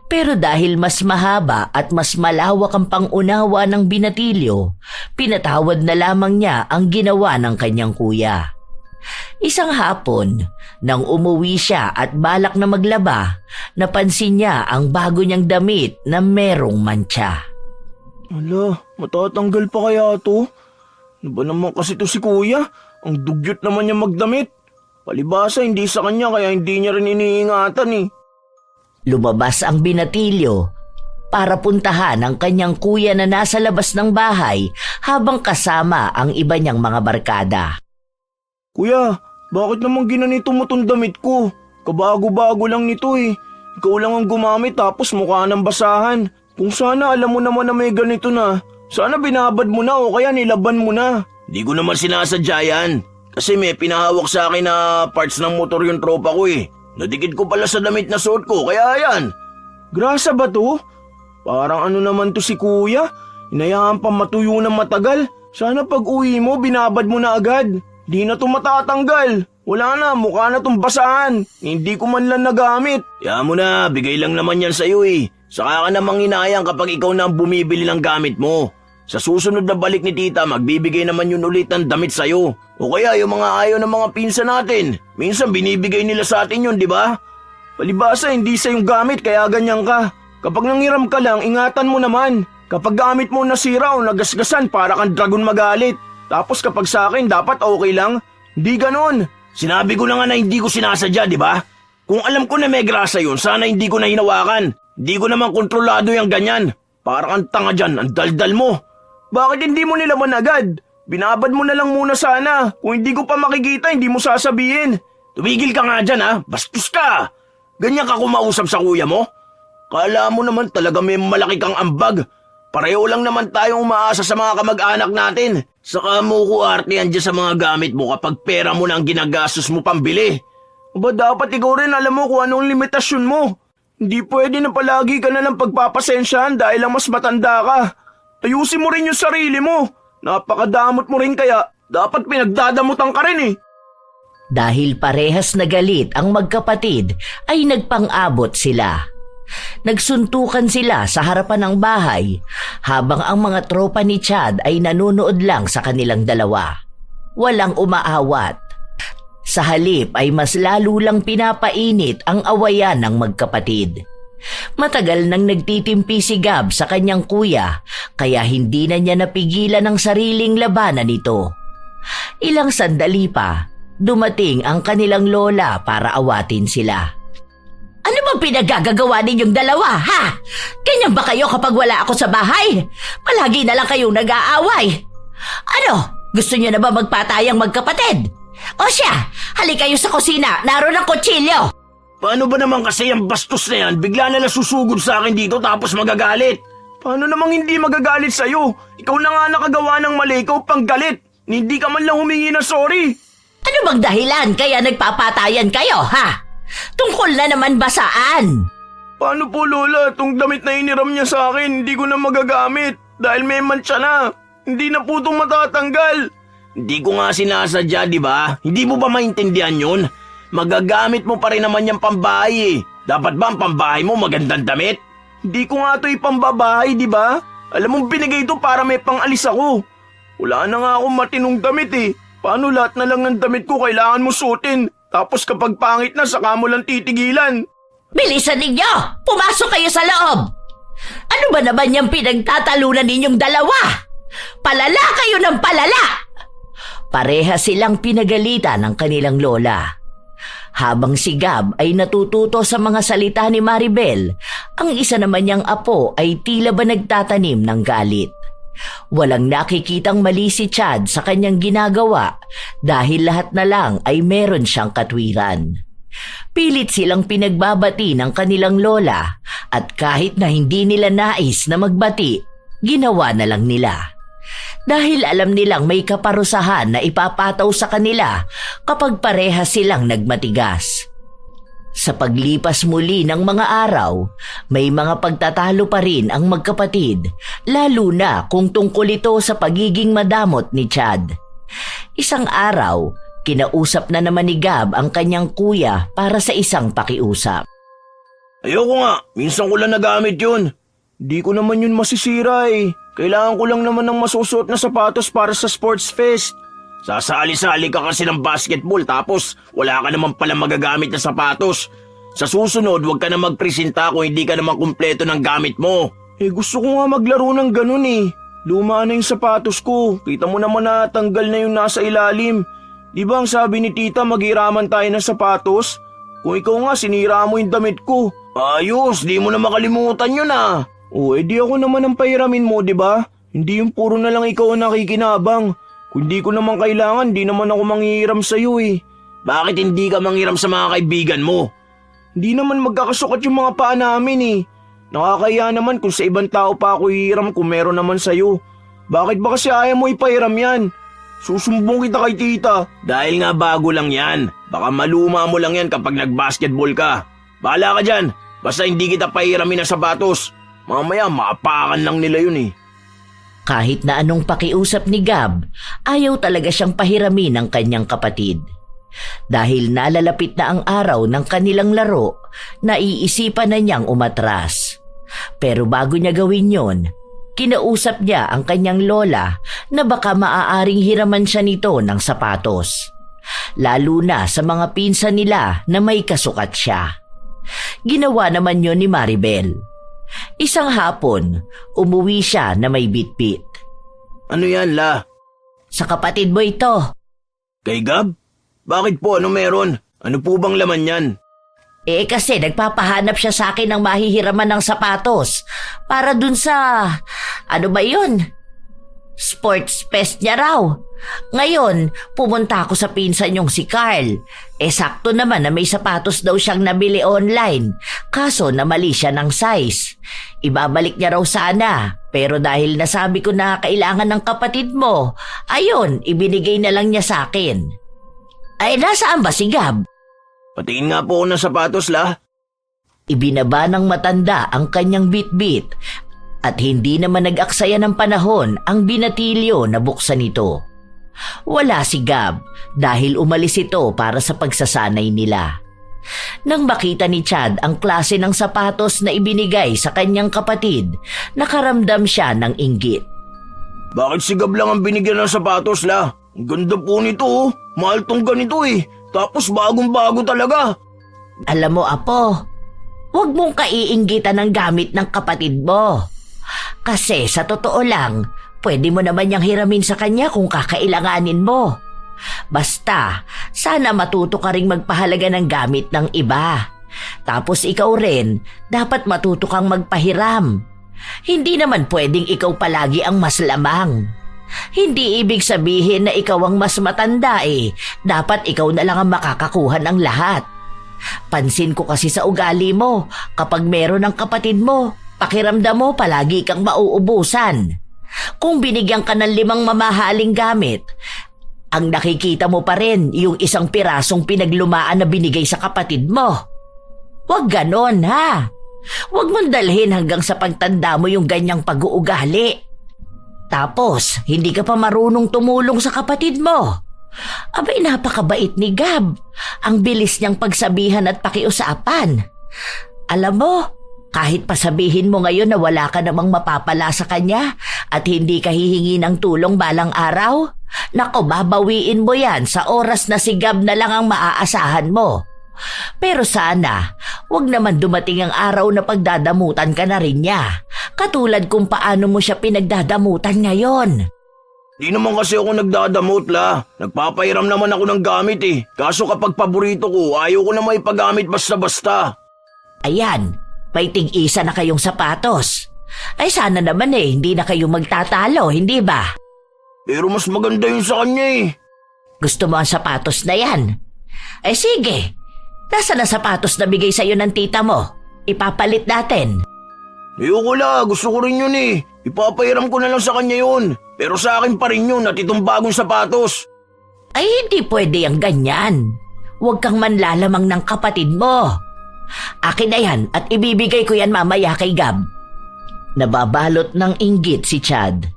Pero dahil mas mahaba at mas malawak ang pangunawa ng binatilyo, pinatawad na lamang niya ang ginawa ng kanyang kuya. Isang hapon, nang umuwi siya at balak na maglaba, napansin niya ang bago niyang damit na merong mantsa. Ala, matatanggal pa kaya to? Ano ba naman kasi to si kuya? Ang dugyot naman niya magdamit. Palibasa hindi sa kanya kaya hindi niya rin iniingatan eh. Lumabas ang binatilyo para puntahan ang kanyang kuya na nasa labas ng bahay habang kasama ang iba niyang mga barkada. Kuya, bakit naman ginanito mo tong damit ko? Kabago-bago lang nito eh. Ikaw lang ang gumamit tapos mukha ng basahan. Kung sana alam mo naman na may ganito na, sana binabad mo na o kaya nilaban mo na. Di ko naman sinasadya yan. Kasi may pinahawak sa akin na parts ng motor yung tropa ko eh. Nadikit ko pala sa damit na suot ko, kaya yan. Grasa ba to? Parang ano naman to si kuya? Hinayaan pa matuyo ng matagal. Sana pag uwi mo, binabad mo na agad. Di na to matatanggal. Wala na, mukha na tong basahan. Hindi ko man lang nagamit. Kaya mo na, bigay lang naman yan sa'yo eh. Saka ka namang hinayang kapag ikaw na ang bumibili ng gamit mo. Sa susunod na balik ni tita, magbibigay naman yun ulit ng damit sa'yo. O kaya yung mga ayaw ng mga pinsan natin. Minsan binibigay nila sa atin yun, di ba? Palibasa, hindi sa yung gamit kaya ganyan ka. Kapag nangiram ka lang, ingatan mo naman. Kapag gamit mo nasira o nagasgasan, para kang dragon magalit. Tapos kapag sa akin, dapat okay lang. Hindi ganon. Sinabi ko na nga na hindi ko sinasadya, di ba? Kung alam ko na may grasa yun, sana hindi ko na hinawakan. Hindi ko naman kontrolado yung ganyan. Para kang tanga dyan, ang daldal mo. Bakit hindi mo nilaman agad? Binabad mo na lang muna sana. Kung hindi ko pa makikita, hindi mo sasabihin. Tumigil ka nga dyan ha, bastos ka. Ganyan ka kumausap sa kuya mo? Kala mo naman talaga may malaki kang ambag. Pareho lang naman tayong umaasa sa mga kamag-anak natin. Saka mo ko artehan dyan sa mga gamit mo kapag pera mo na ang ginagastos mo pambili. Ba dapat ikaw rin alam mo kung anong limitasyon mo. Hindi pwede na palagi ka na lang pagpapasensyahan dahil lang mas matanda ka. Ayusin mo rin yung sarili mo. Napakadamot mo rin kaya dapat pinagdadamutan ka rin eh. Dahil parehas na galit ang magkapatid ay nagpang-abot sila. Nagsuntukan sila sa harapan ng bahay habang ang mga tropa ni Chad ay nanonood lang sa kanilang dalawa. Walang umaawat. Sa halip ay mas lalo lang pinapainit ang awayan ng magkapatid. Matagal nang nagtitimpi si Gab sa kanyang kuya kaya hindi na niya napigilan ang sariling labanan nito. Ilang sandali pa, dumating ang kanilang lola para awatin sila. Ano bang pinagagagawa ninyong dalawa, ha? Ganyan ba kayo kapag wala ako sa bahay? Palagi na lang kayong nag-aaway. Ano, gusto niyo na ba magpatayang magkapatid? O siya, halik kayo sa kusina, naroon ang kutsilyo. Paano ba naman kasi ang bastos na yan? Bigla na lang susugod sa akin dito tapos magagalit. Paano namang hindi magagalit sa'yo? Ikaw na nga nakagawa ng mali, ikaw pang galit. Hindi ka man lang humingi ng sorry. Ano bang dahilan kaya nagpapatayan kayo, ha? Tungkol na naman ba saan? Paano po lola, itong damit na iniram niya sa akin, hindi ko na magagamit. Dahil may mantsa na. Hindi na po itong matatanggal. Hindi ko nga sinasadya, di ba? Hindi mo ba maintindihan yun? Magagamit mo pa rin naman yung pambahay eh. Dapat ba ang pambahay mo magandang damit? Hindi ko nga ito ipambabahay, di ba? Alam mong binigay ito para may pangalis ako. Wala na nga akong matinong damit eh. Paano lahat na lang ng damit ko kailangan mo suotin? Tapos kapag pangit na, saka mo lang titigilan. Bilisan ninyo! Pumasok kayo sa loob! Ano ba naman yung pinagtatalunan ninyong dalawa? Palala kayo ng palala! Pareha silang pinagalitan ng kanilang lola. Habang si Gab ay natututo sa mga salita ni Maribel, ang isa naman niyang apo ay tila ba nagtatanim ng galit. Walang nakikitang mali si Chad sa kanyang ginagawa dahil lahat na lang ay meron siyang katwiran. Pilit silang pinagbabati ng kanilang lola at kahit na hindi nila nais na magbati, ginawa na lang nila. Dahil alam nilang may kaparusahan na ipapataw sa kanila kapag pareha silang nagmatigas. Sa paglipas muli ng mga araw, may mga pagtatalo pa rin ang magkapatid, lalo na kung tungkol ito sa pagiging madamot ni Chad. Isang araw, kinausap na naman ni Gab ang kanyang kuya para sa isang pakiusap. Ayoko nga, minsan ko lang nagamit yun. Di ko naman yun masisira eh. Kailangan ko lang naman ng masusuot na sapatos para sa sports fest. Sasali-sali ka kasi ng basketball tapos wala ka naman pala magagamit na sapatos. Sa susunod, huwag ka na magpresenta kung hindi ka naman kumpleto ng gamit mo. Eh gusto ko nga maglaro ng ganun eh. Luma na yung sapatos ko. Kita mo naman na tanggal na yung nasa ilalim. Di ba ang sabi ni tita maghiraman tayo ng sapatos? Kung ikaw nga sinira mo yung damit ko. Ayos, di mo na makalimutan yun ah. O edi ako naman ang pahiramin mo, di ba? Hindi yung puro na lang ikaw ang nakikinabang. Kung di ko naman kailangan, di naman ako manghihiram sa'yo eh. Bakit hindi ka manghiram sa mga kaibigan mo? Hindi naman magkakasukat yung mga paa namin eh. Nakakaya naman kung sa ibang tao pa ako hihiram kung meron naman sa'yo. Bakit ba kasi ayaw mo ipahiram yan? Susumbong kita kay tita. Dahil nga bago lang yan. Baka maluma mo lang yan kapag nag-basketball ka. Bahala ka dyan. Basta hindi kita pahiramin ng sapatos. Mamaya maapakan lang nila yun eh. Kahit na anong pakiusap ni Gab, ayaw talaga siyang pahiramin ng kanyang kapatid. Dahil nalalapit na ang araw ng kanilang laro, naiisipan na niyang umatras. Pero bago niya gawin yon, Kinausap niya ang kanyang lola na baka maaaring hiraman siya nito ng sapatos. Lalo na sa mga pinsan nila na may kasukat siya. Ginawa naman yun ni Maribel. Isang hapon, umuwi siya na may bitbit. Ano yan, La? Sa kapatid mo ito. Kay Gab? Bakit po? Ano meron? Ano po bang laman yan? Kasi nagpapahanap siya sa akin ng mahihiraman ng sapatos para dun sa, ano ba yun? Sports fest niya raw. Ngayon, pumunta ako sa pinsan niyong si Carl. Sakto naman na may sapatos daw siyang nabili online. Kaso namali siya ng size. Ibabalik niya raw sana. Pero dahil nasabi ko na kailangan ng kapatid mo, ayun, ibinigay na lang niya sa akin. Nasaan ba si Gab? Patingin nga po ako ng sapatos, La. Ibinaba ng matanda ang kanyang bitbit at hindi naman nag-aksaya ng panahon ang binatilyo na buksan ito. Wala si Gab dahil umalis ito para sa pagsasanay nila. Nang makita ni Chad ang klase ng sapatos na ibinigay sa kanyang kapatid, nakaramdam siya ng inggit. Bakit si Gab lang ang binigyan ng sapatos, La? Ang ganda po nito, oh. Mahal tong ganito eh. Tapos bagong-bago talaga. Alam mo, Apo, huwag mong kaiinggitan ng gamit ng kapatid mo. Kasi sa totoo lang, pwede mo naman niyang hiramin sa kanya kung kakailanganin mo. Basta, sana matuto ka ring magpahalaga ng gamit ng iba. Tapos ikaw rin, dapat matuto kang magpahiram. Hindi naman pwedeng ikaw palagi ang mas lamang. Hindi ibig sabihin na ikaw ang mas matanda eh. Dapat ikaw na lang ang makakakuha ng lahat. Pansin ko kasi sa ugali mo, kapag meron ng kapatid mo, pakiramdam mo palagi kang mauubusan. Kung binigyan ka ng 5 mamahaling gamit, ang nakikita mo pa rin yung isang pirasong pinaglumaan na binigay sa kapatid mo. Huwag ganon, ha? Huwag mong dalhin hanggang sa pagtanda mo yung ganyang pag-uugali. Tapos, hindi ka pa marunong tumulong sa kapatid mo. Abay, napakabait ni Gab. Ang bilis niyang pagsabihan at pakiusapan. Alam mo, kahit pasabihin mo ngayon na wala ka namang mapapala sa kanya at hindi ka hihingi ng tulong balang araw, nako, babawiin mo yan sa oras na si Gab na lang ang maaasahan mo. Pero sana, wag naman dumating ang araw na pagdadamutan ka na rin niya. Katulad kung paano mo siya pinagdadamutan ngayon. Di naman kasi ako nagdadamot, La. Nagpapahiram naman ako ng gamit eh. Kaso kapag paborito ko, ayaw ko na may paggamit basta-basta. Ayan, may tig-isa na kayong sapatos. Ay sana naman hindi na kayo magtatalo, hindi ba? Pero mas maganda yun sa kanya eh. Gusto mo ang sapatos na yan? Ay sige, nasaan na sapatos na bigay sa'yo ng tita mo? Ipapalit natin. Ayoko, La. Gusto ko rin yun eh. Ipapahiram ko na lang sa kanya yun. Pero sa akin pa rin yun at itong bagong sapatos. Ay hindi pwede ang ganyan. Huwag kang manlalamang ng kapatid mo. Akin na yan at ibibigay ko yan mamaya kay Gab. Nababalot ng inggit si Chad.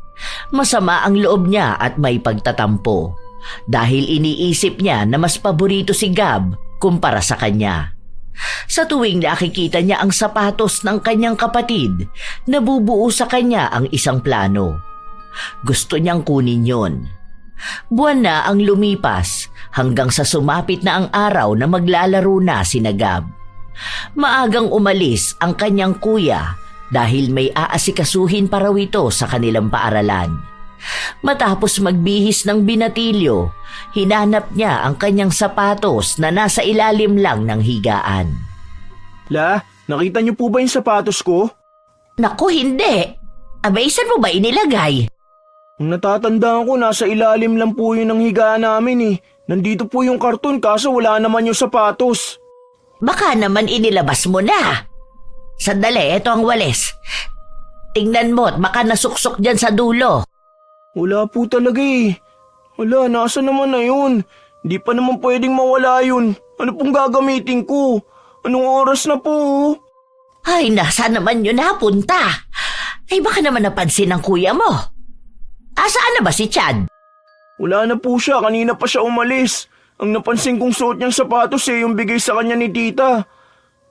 Masama ang loob niya at may pagtatampo. Dahil iniisip niya na mas paborito si Gab kumpara sa kanya. Sa tuwing nakikita niya ang sapatos ng kanyang kapatid, nabubuo sa kanya ang isang plano. Gusto niyang kunin yon. Buwan na ang lumipas hanggang sa sumapit na ang araw na maglalaro na sina Gab. Maagang umalis ang kanyang kuya dahil may aasikasuhin pa raw ito sa kanilang paaralan. Matapos magbihis ng binatilyo, hinanap niya ang kanyang sapatos na nasa ilalim lang ng higaan. La, nakita niyo po ba yung sapatos ko? Naku, hindi. Abay, saan mo ba inilagay? Ang natatandaan ko, nasa ilalim lang po yun ng higaan namin eh. Nandito po yung karton kaso wala naman yung sapatos. Baka naman inilabas mo na. Sandali, eto ang walis. Tingnan mo at baka nasuksok dyan sa dulo. Wala po talaga eh. Wala, nasa naman na yun? Di pa naman pwedeng mawala yun. Ano pong gagamitin ko? Anong oras na po? Ay, nasa naman yun napunta? Ay, baka naman napansin ng kuya mo. Asaan na ba si Chad? Wala na po siya, kanina pa siya umalis. Ang napansin kong suot niyang sapatos yung bigay sa kanya ni tita.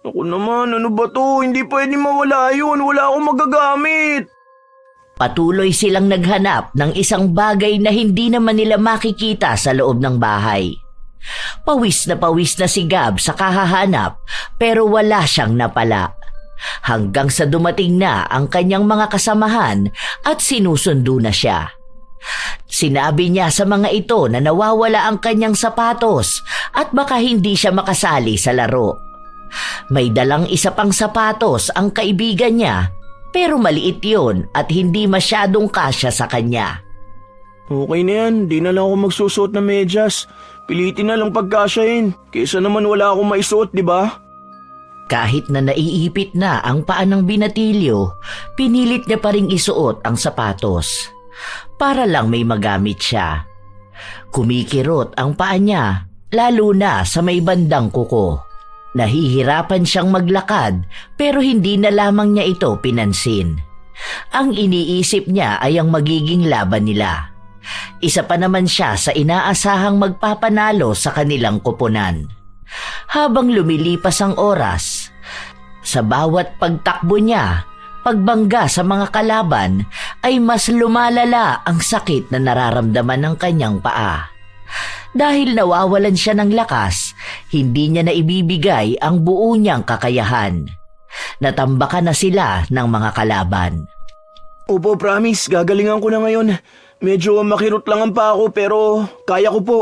Ako naman, ano ba to? Hindi pwedeng mawala yun, wala akong magagamit. Patuloy silang naghanap ng isang bagay na hindi naman nila makikita sa loob ng bahay. Pawis na si Gab sa kahahanap pero wala siyang napala. Hanggang sa dumating na ang kanyang mga kasamahan at sinusundo na siya. Sinabi niya sa mga ito na nawawala ang kanyang sapatos at baka hindi siya makasali sa laro. May dalang isa pang sapatos ang kaibigan niya pero maliit yon at hindi masyadong kasya sa kanya. Okay na yan, di na lang ako magsusuot ng medyas. Pilitin na lang pagkasyahin, kaysa naman wala akong maisuot, di ba? Kahit na naiipit na ang paa ng binatilyo, pinilit niya pa ring isuot ang sapatos. Para lang may magamit siya. Kumikirot ang paa niya, lalo na sa may bandang kuko. Nahihirapan siyang maglakad pero hindi na lamang niya ito pinansin. Ang iniisip niya ay ang magiging laban nila. Isa pa naman siya sa inaasahang magpapanalo sa kanilang koponan. Habang lumilipas ang oras, sa bawat pagtakbo niya, pagbangga sa mga kalaban, ay mas lumalala ang sakit na nararamdaman ng kanyang paa. Dahil nawawalan siya ng lakas, hindi niya naibibigay ang buo niyang kakayahan. Natambakan na sila ng mga kalaban. Opo, promise, gagalingan ko na ngayon. Medyo makirot lang ang paa ko pero kaya ko po.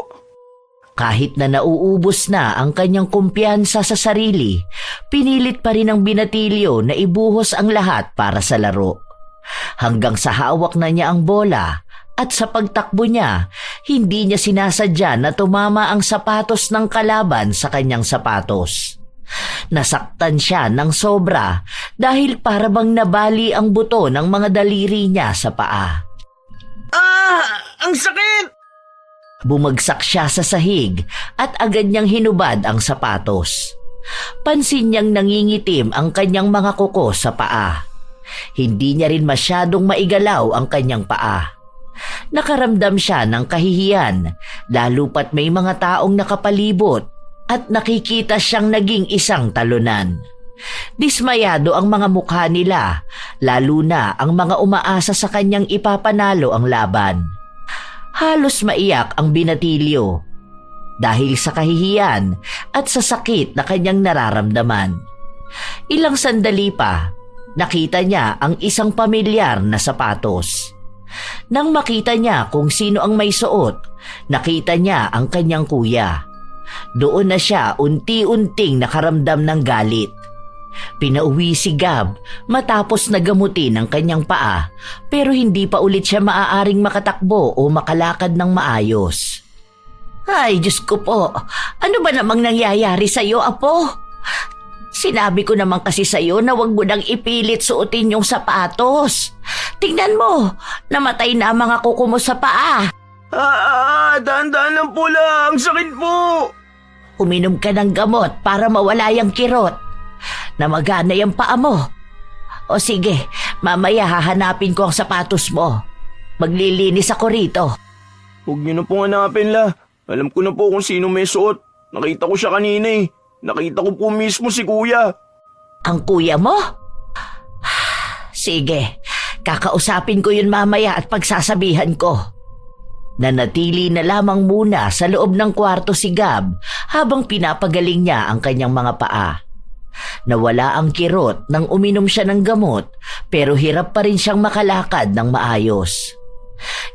Kahit na nauubos na ang kanyang kumpiyansa sa sarili, pinilit pa rin ng binatilyo na ibuhos ang lahat para sa laro. Hanggang sa hawak na niya ang bola at sa pagtakbo niya, hindi niya sinasadya na tumama ang sapatos ng kalaban sa kanyang sapatos. Nasaktan siya ng sobra dahil parabang nabali ang buto ng mga daliri niya sa paa. Ah! Ang sakit! Bumagsak siya sa sahig at agad niyang hinubad ang sapatos. Pansin niyang nangingitim ang kanyang mga kuko sa paa. Hindi niya rin masyadong maigalaw ang kanyang paa. Nakaramdam siya ng kahihiyan, lalo pat may mga taong nakapalibot at nakikita siyang naging isang talunan. Dismayado ang mga mukha nila, lalo na ang mga umaasa sa kanyang ipapanalo ang laban. Halos maiyak ang binatilyo dahil sa kahihiyan at sa sakit na kanyang nararamdaman. Ilang sandali pa, nakita niya ang isang pamilyar na sapatos. Nang makita niya kung sino ang may suot, nakita niya ang kanyang kuya. Doon na siya unti-unting nakaramdam ng galit. Pinauwi si Gab matapos nagamutin ang kanyang paa pero hindi pa ulit siya maaaring makatakbo o makalakad ng maayos. Ay, Diyos ko po, ano ba namang nangyayari sa iyo, Apo? Sinabi ko naman kasi sa iyo na wag mo nang ipilit suotin yung sapatos. Tingnan mo, namatay na ang mga kuko mo sa paa. Dahan-dahan lang po lang, sakit po. Uminom ka ng gamot para mawala yung kirot. Namagana yung paa mo. O sige, mamaya hahanapin ko ang sapatos mo. Maglilinis ako rito. Huwag niyo na pong hanapin la. Alam ko na po kung sino may suot. Nakita ko siya kanina eh. Nakita ko po mismo si kuya. Ang kuya mo? Sige, kakausapin ko yun mamaya at pagsasabihan ko. Nanatili na lamang muna sa loob ng kwarto si Gab habang pinapagaling niya ang kanyang mga paa. Nawala ang kirot nang uminom siya ng gamot pero hirap pa rin siyang makalakad ng maayos.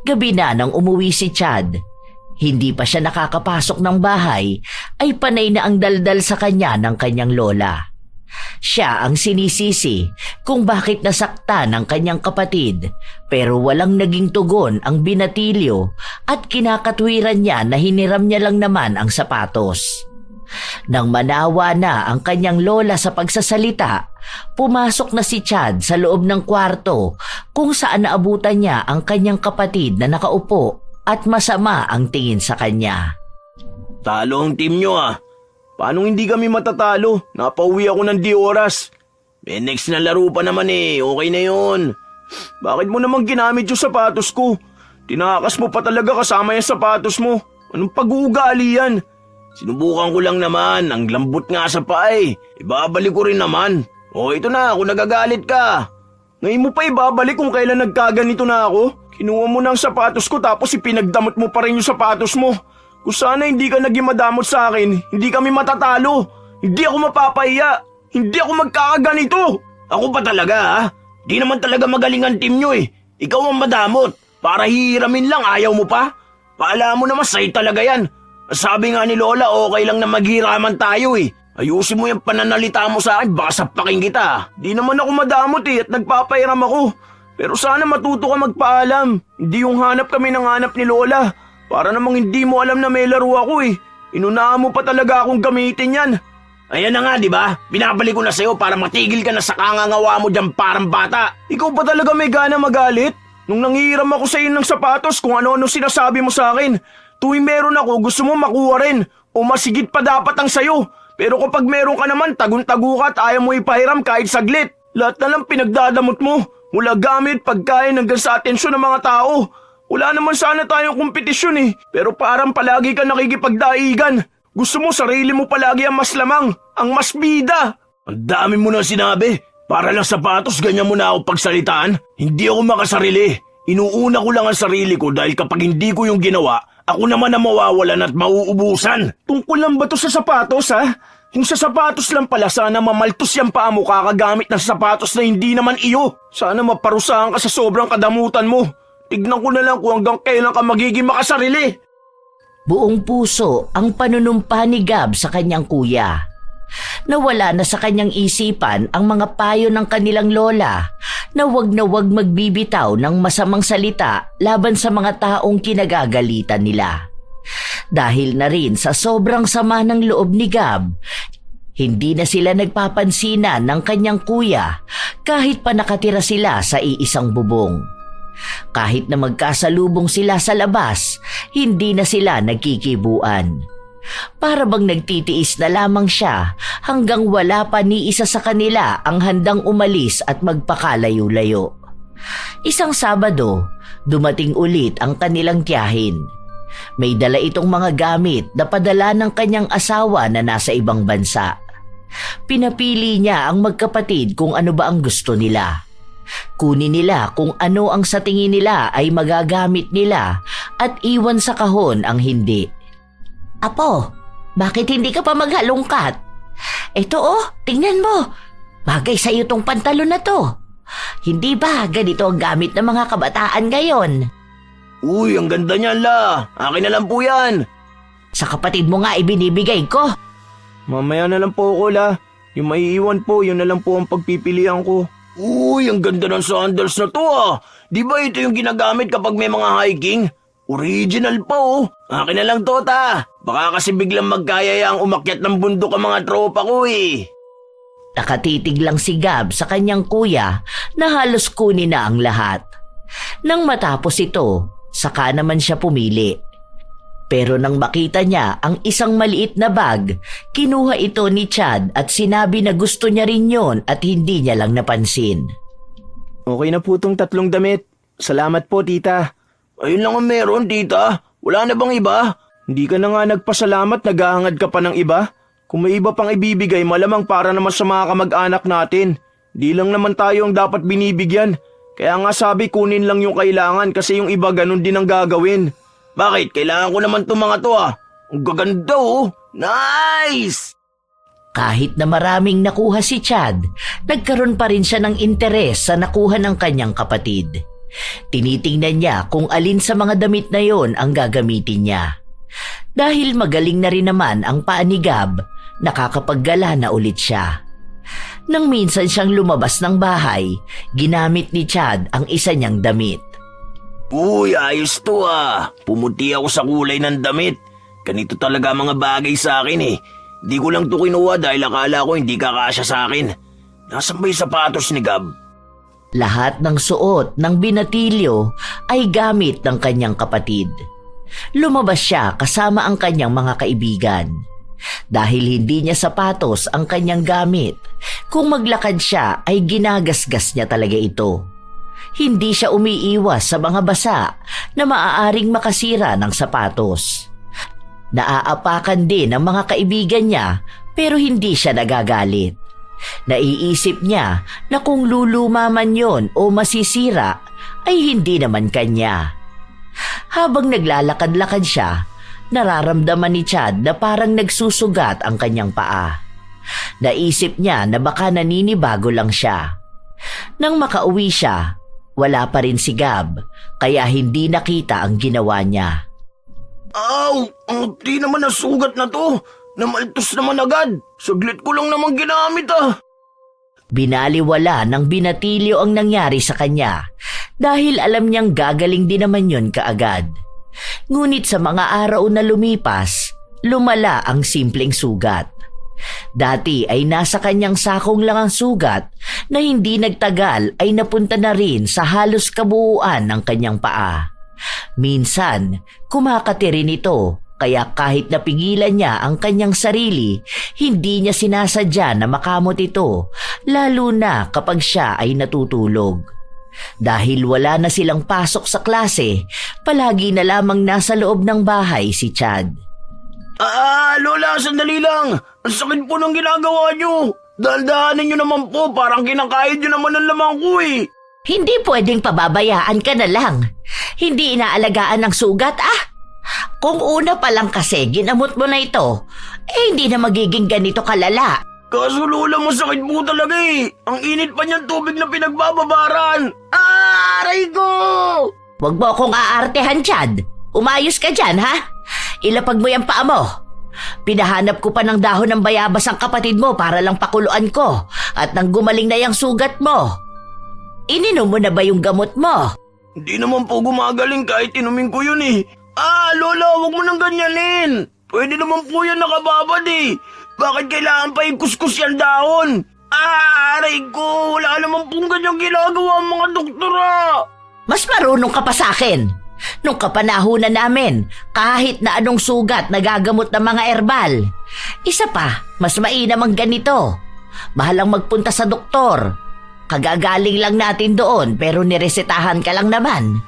Gabi na nang umuwi si Chad. Hindi pa siya nakakapasok ng bahay ay panay na ang daldal sa kanya ng kanyang lola. Siya ang sinisisi kung bakit nasaktan ng kanyang kapatid pero walang naging tugon ang binatilyo at kinakatwiran niya na hiniram niya lang naman ang sapatos. Nang manawa na ang kanyang lola sa pagsasalita, pumasok na si Chad sa loob ng kwarto kung saan naabutan niya ang kanyang kapatid na nakaupo at masama ang tingin sa kanya. Talo ang team nyo ah. Paano hindi kami matatalo? Napauwi ako ng di oras. May next na laro pa naman eh, okay na yun. Bakit mo naman ginamit yung sapatos ko? Tinakas mo pa talaga kasama yung sapatos mo. Anong pag-uugali yan? Sinubukan ko lang naman, ang lambot nga sa paa eh. Ibabalik ko rin naman. O ito na, kung nagagalit ka. Ngayon mo pa ibabalik kung kailan nagkaganito na ako? Kinuha mo na ang sapatos ko tapos ipinagdamot mo pa rin yung sapatos mo. Kung sana hindi ka naging madamot sa akin, hindi kami matatalo. Hindi ako mapapahiya. Hindi ako magkakaganito. Ako pa talaga ha? Di naman talaga magaling ang team nyo eh. Ikaw ang madamot. Para hihiramin lang, ayaw mo pa? Paala mo naman, sa'yo talaga yan. Sabi nga ni Lola, okay lang na maghiraman tayo eh. Ayusin mo yung pananalita mo sa akin, baka sapakin kita. Di naman ako madamot eh at nagpapahiram ako. Pero sana matuto ka magpaalam. Hindi yung hanap kami ng hanap ni Lola. Para namang hindi mo alam na may laro ako eh. Inunahan mo pa talaga akong gamitin yan. Ayan na nga, di ba? Binabalik ko na sa'yo para matigil ka na sa kangangawa mo dyan parang bata. Ikaw pa talaga may gana magalit? Nung nanghihiram ako sa iyo ng sapatos kung ano-ano sinasabi mo sa akin. Tuwing meron ako, gusto mo makuha rin. O masigit pa dapat ang sayo. Pero kapag meron ka naman, tagun-tagu ka at ayaw mo ipahiram kahit saglit. Lahat na lang pinagdadamot mo. Mula gamit, pagkain hanggang sa atensyon ng mga tao. Wala naman sana tayong kompetisyon eh. Pero parang palagi ka nakikipagdaigan. Gusto mo sarili mo palagi ang mas lamang, ang mas bida. Ang dami mo na sinabi. Para lang sapatos, ganyan mo na ako pagsalitaan. Hindi ako makasarili. Inuuna ko lang ang sarili ko dahil kapag hindi ko yung ginawa, ako naman ang mawawalan at mauubusan. Tungkol lang ba to sa sapatos ha? Kung sa sapatos lang pala, sana mamaltos yung paa mo kakagamit ng sapatos na hindi naman iyo. Sana maparusahan ka sa sobrang kadamutan mo. Tignan ko na lang kung hanggang kailan ka magiging makasarili. Buong puso ang panunumpa ni Gab sa kanyang kuya. Nawala na sa kanyang isipan ang mga payo ng kanilang lola na wag magbibitaw ng masamang salita laban sa mga taong kinagagalitan nila. Dahil na rin sa sobrang sama ng loob ni Gab, hindi na sila nagpapansinan ng kanyang kuya kahit pa nakatira sila sa iisang bubong. Kahit na magkasalubong sila sa labas, hindi na sila nagkikibuan. Para bang nagtitiis na lamang siya hanggang wala pa ni isa sa kanila ang handang umalis at magpakalayo-layo. Isang Sabado, dumating ulit ang kanilang tiyahin. May dala itong mga gamit na padala ng kanyang asawa na nasa ibang bansa. Pinapili niya ang magkapatid kung ano ba ang gusto nila. Kunin nila kung ano ang sa tingin nila ay magagamit nila at iwan sa kahon ang hindi. Apo, bakit hindi ka pa maghalongkat? Ito tingnan mo. Bagay sa iyo tong pantalon na to. Hindi ba ganito ang gamit ng mga kabataan ngayon? Uy, ang ganda niyan la. Akin na lang po yan. Sa kapatid mo nga ibinibigay ko. Mamaya na lang po ko la. Yung maiiwan po, yun na lang po ang pagpipilian ko. Uy, ang ganda ng sandals na to ah. Di ba ito yung ginagamit kapag may mga hiking? Original pa Akin na lang to ta. Baka kasi biglang magkayaya ang umakyat ng bundok ang mga tropa ko eh. Nakatitig lang si Gab sa kanyang kuya na halos kunin na ang lahat. Nang matapos ito, saka naman siya pumili. Pero nang makita niya ang isang maliit na bag, kinuha ito ni Chad at sinabi na gusto niya rin yon at hindi niya lang napansin. Okay na po tong 3 damit. Salamat po, tita. Ayun lang ang meron, tita. Wala na bang iba? Hindi ka na nga nagpasalamat, naghahangad ka pa ng iba. Kung may iba pang ibibigay, malamang para naman sa mga kamag-anak natin. Di lang naman tayo ang dapat binibigyan. Kaya nga sabi kunin lang yung kailangan kasi yung iba ganun din ang gagawin. Bakit? Kailangan ko naman itong mga to Ang gaganda Nice! Kahit na maraming nakuha si Chad, nagkaroon pa rin siya ng interes sa nakuha ng kanyang kapatid. Tinitingnan niya kung alin sa mga damit na yon ang gagamitin niya. Dahil magaling na rin naman ang paa ni Gab, nakakapaggala na ulit siya. Nang minsan siyang lumabas ng bahay, ginamit ni Chad ang isa niyang damit. Uy, ayos to Pumuti ako sa kulay ng damit. Ganito talaga mga bagay sa akin eh. Di ko lang to kinuha dahil akala ko hindi kakasya sa akin. Nasaan ba yung sapatos ni Gab? Lahat ng suot ng binatilyo ay gamit ng kanyang kapatid. Lumabas siya kasama ang kanyang mga kaibigan. Dahil hindi niya sapatos ang kanyang gamit, kung maglakad siya ay ginagasgas niya talaga ito. Hindi siya umiiwas sa mga basa na maaaring makasira ng sapatos. Naaapakan din ang mga kaibigan niya pero hindi siya nagagalit. Naiisip niya na kung luluma man yon o masisira ay hindi naman kanya. Habang naglalakad-lakad siya, nararamdaman ni Chad na parang nagsusugat ang kanyang paa. Naisip niya na baka naninibago lang siya. Nang makauwi siya, wala pa rin si Gab, kaya hindi nakita ang ginawa niya. Aw! Di naman nasugat na to. Namaltos naman agad. Saglit ko lang naman ginamit Binaliwala ng binatilyo ang nangyari sa kanya dahil alam niyang gagaling din naman yon kaagad. Ngunit sa mga araw na lumipas, lumala ang simpleng sugat. Dati ay nasa kanyang sakong lang ang sugat na hindi nagtagal ay napunta na rin sa halos kabuuan ng kanyang paa. Minsan, kumakati rin ito kaya kahit napigilan niya ang kanyang sarili, hindi niya sinasadya na makamot ito lalo na kapag siya ay natutulog. Dahil wala na silang pasok sa klase, palagi na lamang nasa loob ng bahay si Chad. Lola, sandali lang. Ang sakit po ng ginagawa nyo. Dahan-dahanin nyo naman po, parang kinakayod nyo naman ang lamang ko Hindi pwedeng pababayaan ka na lang. Hindi inaalagaan ng sugat Kung una pa lang kasi ginamot mo na ito, hindi na magiging ganito kalala. Kaso Lola, masakit po talaga Ang init pa niyang tubig na pinagbababaran. Aray ko! Huwag mo akong aartehan, Chad. Umayos ka dyan, ha? Ilapag mo yung paa mo. Pinahanap ko pa ng dahon ng bayabas ang kapatid mo para lang pakuluan ko at nang gumaling na yung sugat mo. Ininom mo na ba yung gamot mo? Hindi naman po gumagaling kahit inumin ko yun Lola, huwag mo nang ganyanin. Pwede naman po yan nakababad Bakit kailangan pa ikuskus yan dahon? Aray ko, wala naman pong ganyang ginagawa ang mga doktora. Mas marunong ka pa sa akin. Nung kapanahunan namin, kahit na anong sugat nagagamot ng mga herbal. Isa pa, mas mainam ang ganito. Mahalang magpunta sa doktor. Kagagaling lang natin doon pero niresetahan ka lang naman.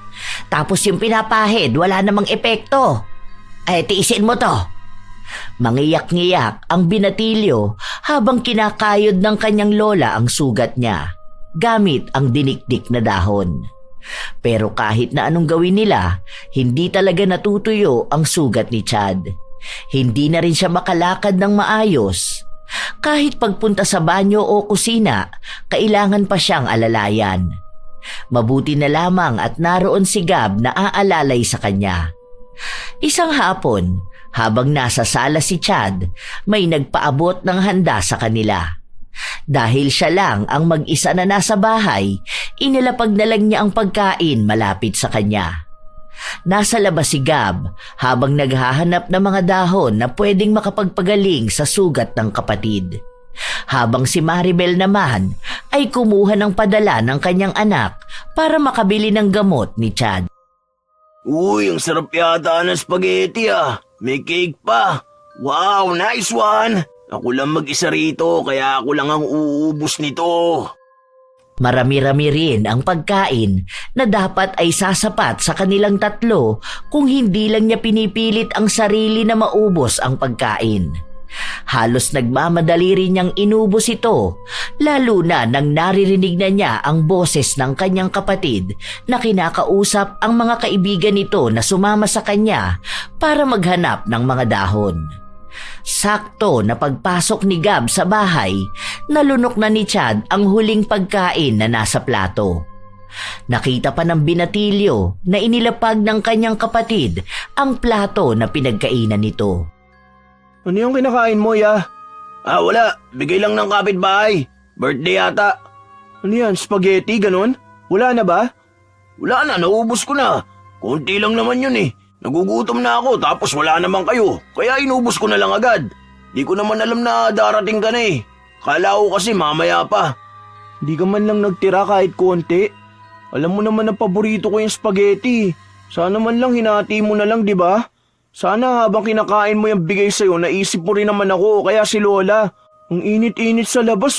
Tapos yung pinapahid, wala namang epekto. Tiisin mo to. Mangiyak-ngiyak ang binatilyo habang kinakayod ng kanyang lola ang sugat niya, gamit ang dinikdik na dahon. Pero kahit na anong gawin nila, hindi talaga natutuyo ang sugat ni Chad. Hindi na rin siya makalakad ng maayos. Kahit pagpunta sa banyo o kusina, kailangan pa siyang alalayan. Mabuti na lamang at naroon si Gab na aalalay sa kanya. Isang hapon, habang nasa sala si Chad, may nagpaabot ng handa sa kanila. Dahil siya lang ang mag-isa na nasa bahay, inilapag na lang niya ang pagkain malapit sa kanya. Nasa labas si Gab habang naghahanap ng mga dahon na pwedeng makapagpagaling sa sugat ng kapatid. Habang si Maribel naman ay kumuha ng padala ng kanyang anak para makabili ng gamot ni Chad. Uy, ang sarap yata ng spaghetti May cake pa. Wow, nice one. Ako lang mag-isa rito kaya ako lang ang uubos nito. Marami-rami rin ang pagkain na dapat ay sasapat sa kanilang tatlo kung hindi lang niya pinipilit ang sarili na maubos ang pagkain. Halos nagmamadali rin niyang inubos ito, lalo na nang naririnig na niya ang boses ng kanyang kapatid na kinakausap ang mga kaibigan nito na sumama sa kanya para maghanap ng mga dahon. Sakto na pagpasok ni Gab sa bahay, nalunok na ni Chad ang huling pagkain na nasa plato. Nakita pa ng binatilyo na inilapag ng kanyang kapatid ang plato na pinagkainan nito. Ano yung kinakain mo, ya? Wala. Bigay lang ng kapitbahay. Birthday yata. Ano yan, spaghetti, ganon? Wala na ba? Wala na, naubos ko na. Kunti lang naman yun Nagugutom na ako tapos wala naman kayo. Kaya inubos ko na lang agad. Di ko naman alam na darating ka na Kala ko kasi mamaya pa. Di ka man lang nagtira kahit konti. Alam mo naman na paborito ko yung spaghetti. Sana man lang hinati mo na lang, di ba? Sana habang kinakain mo yung bigay sa'yo, naisip mo rin naman ako, kaya si Lola. Ang init-init sa labas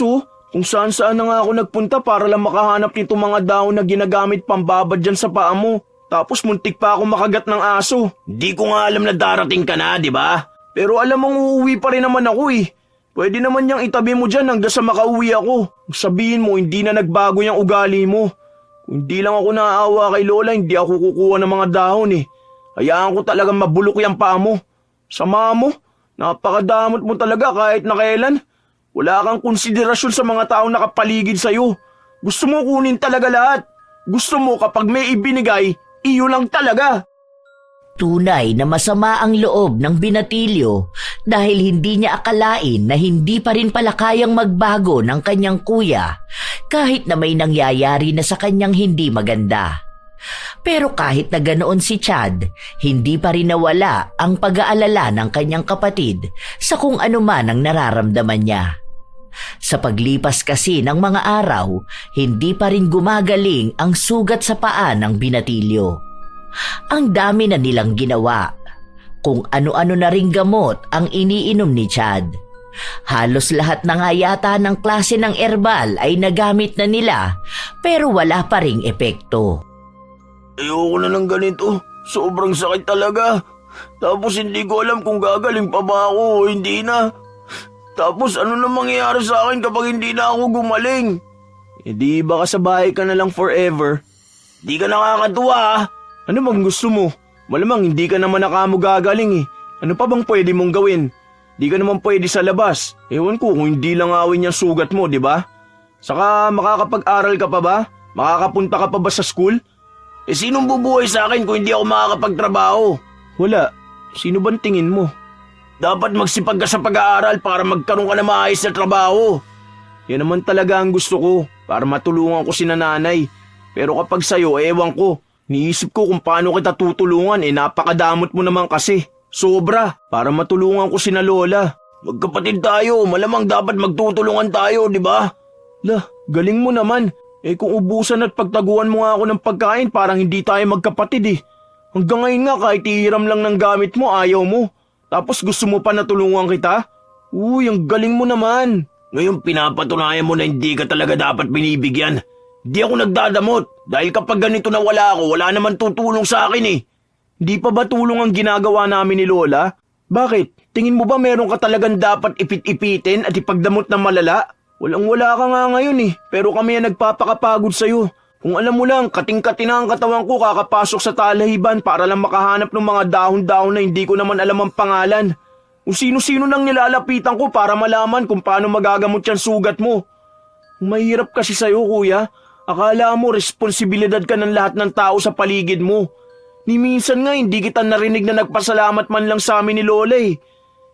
Kung saan-saan na nga ako nagpunta para lang makahanap nito mga dahon na ginagamit pambabad dyan sa paa mo. Tapos muntik pa ako makagat ng aso. Di ko nga alam na darating ka na, di ba? Pero alam mong uuwi pa rin naman ako Pwede naman niyang itabi mo dyan hanggang sa makauwi ako. Sabihin mo, hindi na nagbago yung ugali mo. Kung hindi lang ako naaawa kay Lola, hindi ako kukuha ng mga dahon eh. Hayaan ko talagang mabulok yung paa mo. Sama mo, napakadamot mo talaga kahit na kailan. Wala kang konsiderasyon sa mga taong nakapaligid sa'yo. Gusto mo kunin talaga lahat. Gusto mo kapag may ibinigay, iyo lang talaga. Tunay na masama ang loob ng binatilyo dahil hindi niya akalain na hindi pa rin pala kayang magbago ng kanyang kuya kahit na may nangyayari na sa kanyang hindi maganda. Pero kahit na ganoon si Chad, hindi pa rin nawala ang pag-aalala ng kanyang kapatid sa kung ano man ang nararamdaman niya. Sa paglipas kasi ng mga araw, hindi pa rin gumagaling ang sugat sa paa ng binatilyo. Ang dami na nilang ginawa. Kung ano-ano na ring gamot ang iniinom ni Chad. Halos lahat na nga yata ng klase ng herbal ay nagamit na nila pero wala pa ring epekto. Ayoko na ng ganito. Sobrang sakit talaga. Tapos hindi ko alam kung gagaling pa ba ako o hindi na. Tapos ano na mangyayari sa akin kapag hindi na ako gumaling? Eh di baka sa bahay ka na lang forever. Di ka nakakatuwa ah. Ano bang gusto mo? Malamang hindi ka naman nakamugagaling eh. Ano pa bang pwede mong gawin? Di ka naman pwede sa labas. Ewan ko kung hindi lang awin yung sugat mo, di ba? Saka makakapag-aral ka pa ba? Makakapunta ka pa ba sa school? Eh sinong bubuhay sa akin kung hindi ako makakapagtrabaho? Wala. Sino bang tingin mo? Dapat magsipag ka sa pag-aaral para magkaroon ka na maayos na trabaho. Yan naman talaga ang gusto ko, para matulungan ko si nanay. Pero kapag sa'yo, ewan ko. Niisip ko kung paano kita tutulungan, napakadamot mo naman kasi. Sobra, para matulungan ko sina Lola. Magkapatid tayo, malamang dapat magtutulungan tayo, di ba? Lah, galing mo naman. Kung ubusan at pagtaguan mo nga ako ng pagkain, parang hindi tayo magkapatid eh. Hanggang ngayon nga kahit ihiram lang ng gamit mo, ayaw mo. Tapos gusto mo pa na tulungan kita? Uy, ang galing mo naman. Ngayon pinapatunayan mo na hindi ka talaga dapat binibigyan. Di ako nagdadamot dahil kapag ganito na wala ako, wala naman tutulong sa akin eh. Di pa ba tulong ang ginagawa namin ni Lola? Bakit? Tingin mo ba meron ka talagang dapat ipit-ipitin at ipagdamot na malala? Walang-wala ka nga ngayon eh, pero kami ang nagpapakapagod sa'yo. Kung alam mo lang, kating-kati na ang katawan ko kakapasok sa talahiban para lang makahanap ng mga dahon-dahon na hindi ko naman alam ang pangalan. Kung sino-sino nang nilalapitan ko para malaman kung paano magagamot yan sugat mo. Mahirap kasi sa'yo kuya. Akala mo responsibilidad ka ng lahat ng tao sa paligid mo. Ni minsan nga hindi kita narinig na nagpasalamat man lang sa amin ni Lola eh.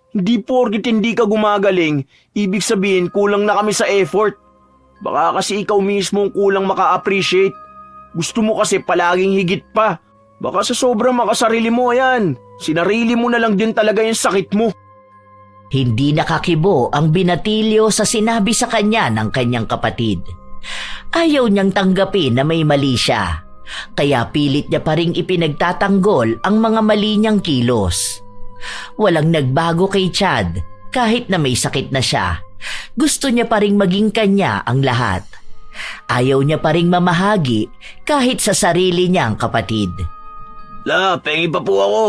Hindi porkit hindi ka gumagaling, ibig sabihin kulang na kami sa effort. Baka kasi ikaw mismo ang kulang maka-appreciate. Gusto mo kasi palaging higit pa. Baka sa sobrang makasarili mo yan. Sinarili mo na lang din talaga yung sakit mo. Hindi nakakibo ang binatilyo sa sinabi sa kanya ng kanyang kapatid. Ayaw niyang tanggapin na may mali siya. Kaya pilit niya pa ring ipinagtatanggol ang mga mali niyang kilos. Walang nagbago kay Chad kahit na may sakit na siya. Gusto niya pa ring maging kanya ang lahat. Ayaw niya pa ring mamahagi kahit sa sarili niyang kapatid. La, pengi pa po ako.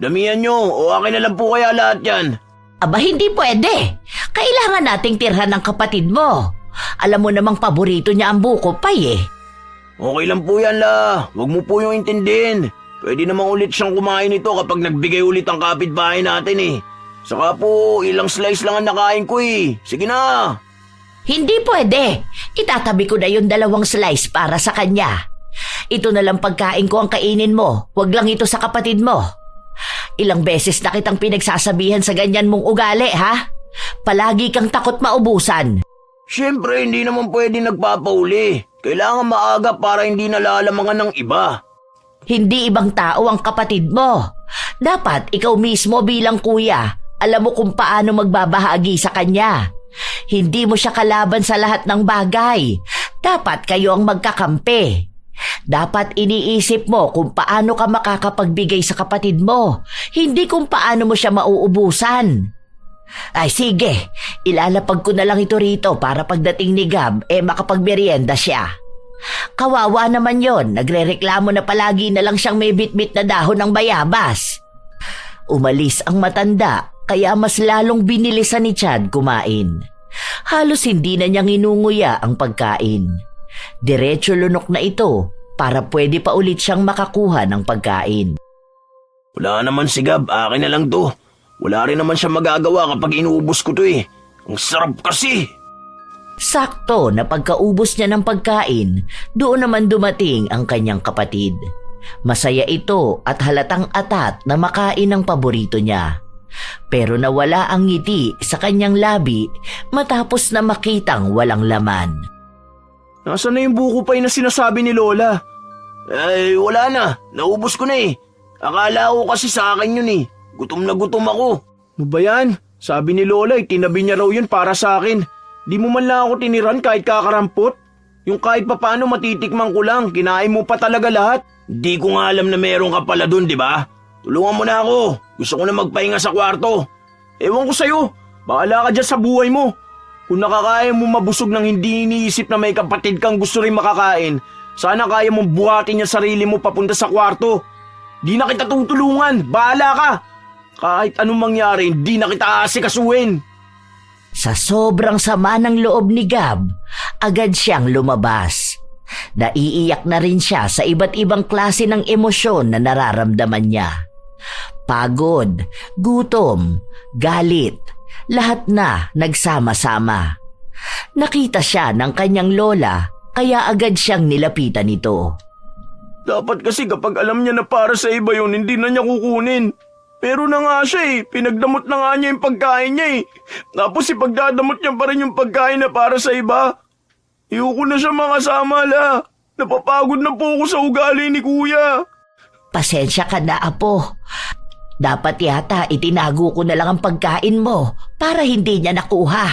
Damihan niyo o akin na lang po kaya lahat yan. Aba, hindi pwede. Kailangan nating tirhan ng kapatid mo. Alam mo namang paborito niya ang buko pay eh. Okay lang po yan la. Huwag mo po yung intindihin. Pwede namang ulit siyang kumain nito kapag nagbigay ulit ang kapitbahay natin eh. Saka po, ilang slice lang ang nakain ko eh. Sige na. Hindi pwede. Itatabi ko na yung 2 slice para sa kanya. Ito na lang pagkain ko ang kainin mo. Huwag lang ito sa kapatid mo. Ilang beses na kitang pinagsasabihan sa ganyan mong ugali, ha? Palagi kang takot maubusan. Siyempre, hindi naman pwede nagpapauli. Kailangan maaga para hindi nalalamangan ng iba. Hindi ibang tao ang kapatid mo. Dapat ikaw mismo bilang kuya, alam mo kung paano magbabahagi sa kanya. Hindi mo siya kalaban sa lahat ng bagay. Dapat kayo ang magkakampi. Dapat iniisip mo kung paano ka makakapagbigay sa kapatid mo, hindi kung paano mo siya mauubusan. Ay sige, ilalapag ko na lang ito rito para pagdating ni Gab, makapagmerienda siya. Kawawa naman yon, nagrereklamo na palagi na lang siyang may bitbit na dahon ng bayabas. Umalis ang matanda kaya mas lalong binilisan ni Chad kumain. Halos hindi na niya nginunguya ang pagkain. Diretso lunok na ito para pwede pa ulit siyang makakuha ng pagkain. Wala naman si Gab, akin na lang to. Wala rin naman siya magagawa kapag inuubos ko to eh. Ang sarap kasi. Sakto na pagkaubos niya ng pagkain, doon naman dumating ang kanyang kapatid. Masaya ito at halatang atat na makain ang paborito niya. Pero nawala ang ngiti sa kanyang labi matapos na makitang walang laman. Nasaan na yung buko pay na sinasabi ni Lola? Ay, wala na. Naubos ko na eh. Akala ko kasi sa akin yun eh. Gutom na gutom ako. Ano ba yan? Sabi ni Lola, tinabi niya raw yun para sa akin. Di mo man lang ako tiniran kahit kakarampot. Yung kahit papaano matitikman ko lang, kinain mo pa talaga lahat. Di ko nga alam na meron ka pala dun, di ba? Tulungan mo na ako. Gusto ko na magpahinga sa kwarto. Ewan ko sa'yo. Bahala ka dyan sa buhay mo. Kung nakakaya mo mabusog ng hindi iniisip na may kapatid kang gusto rin makakain, sana kaya mong buhatin yung sarili mo papunta sa kwarto. Di na kita tutulungan. Bahala ka. Kahit anong mangyari, di na kita aasikasuhin. Sa sobrang sama ng loob ni Gab, agad siyang lumabas. Naiiyak na rin siya sa iba't ibang klase ng emosyon na nararamdaman niya. Pagod, gutom, galit, lahat na nagsama-sama. Nakita siya ng kanyang lola kaya agad siyang nilapitan nito. Dapat kasi kapag alam niya na para sa iba yun, hindi na niya kukunin. Pero na nga siya eh, pinagdamot na nga niya yung pagkain niya eh. Tapos ipagdadamot niya pa rin yung pagkain na para sa iba. Ayoko na siya makasama la. Napapagod na po ako sa ugali ni kuya. Pasensya ka na, apo. Dapat yata itinago ko na lang ang pagkain mo para hindi niya nakuha.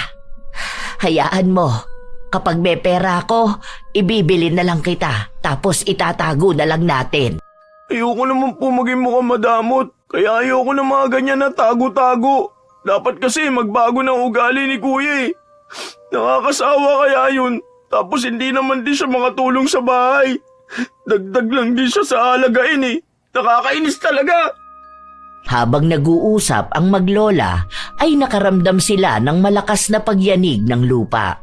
Hayaan mo, kapag may pera ako, ibibili na lang kita tapos itatago na lang natin. Ayoko naman po maging mukhang madamot. Kaya ayoko na mga ganyan na tago-tago. Dapat kasi magbago ng ugali ni kuya eh. Nakakasawa kaya yun. Tapos hindi naman din siya makatulong sa bahay. Dagdag lang din siya sa alagain eh. Nakakainis talaga. Habang nag-uusap ang maglola ay nakaramdam sila ng malakas na pagyanig ng lupa.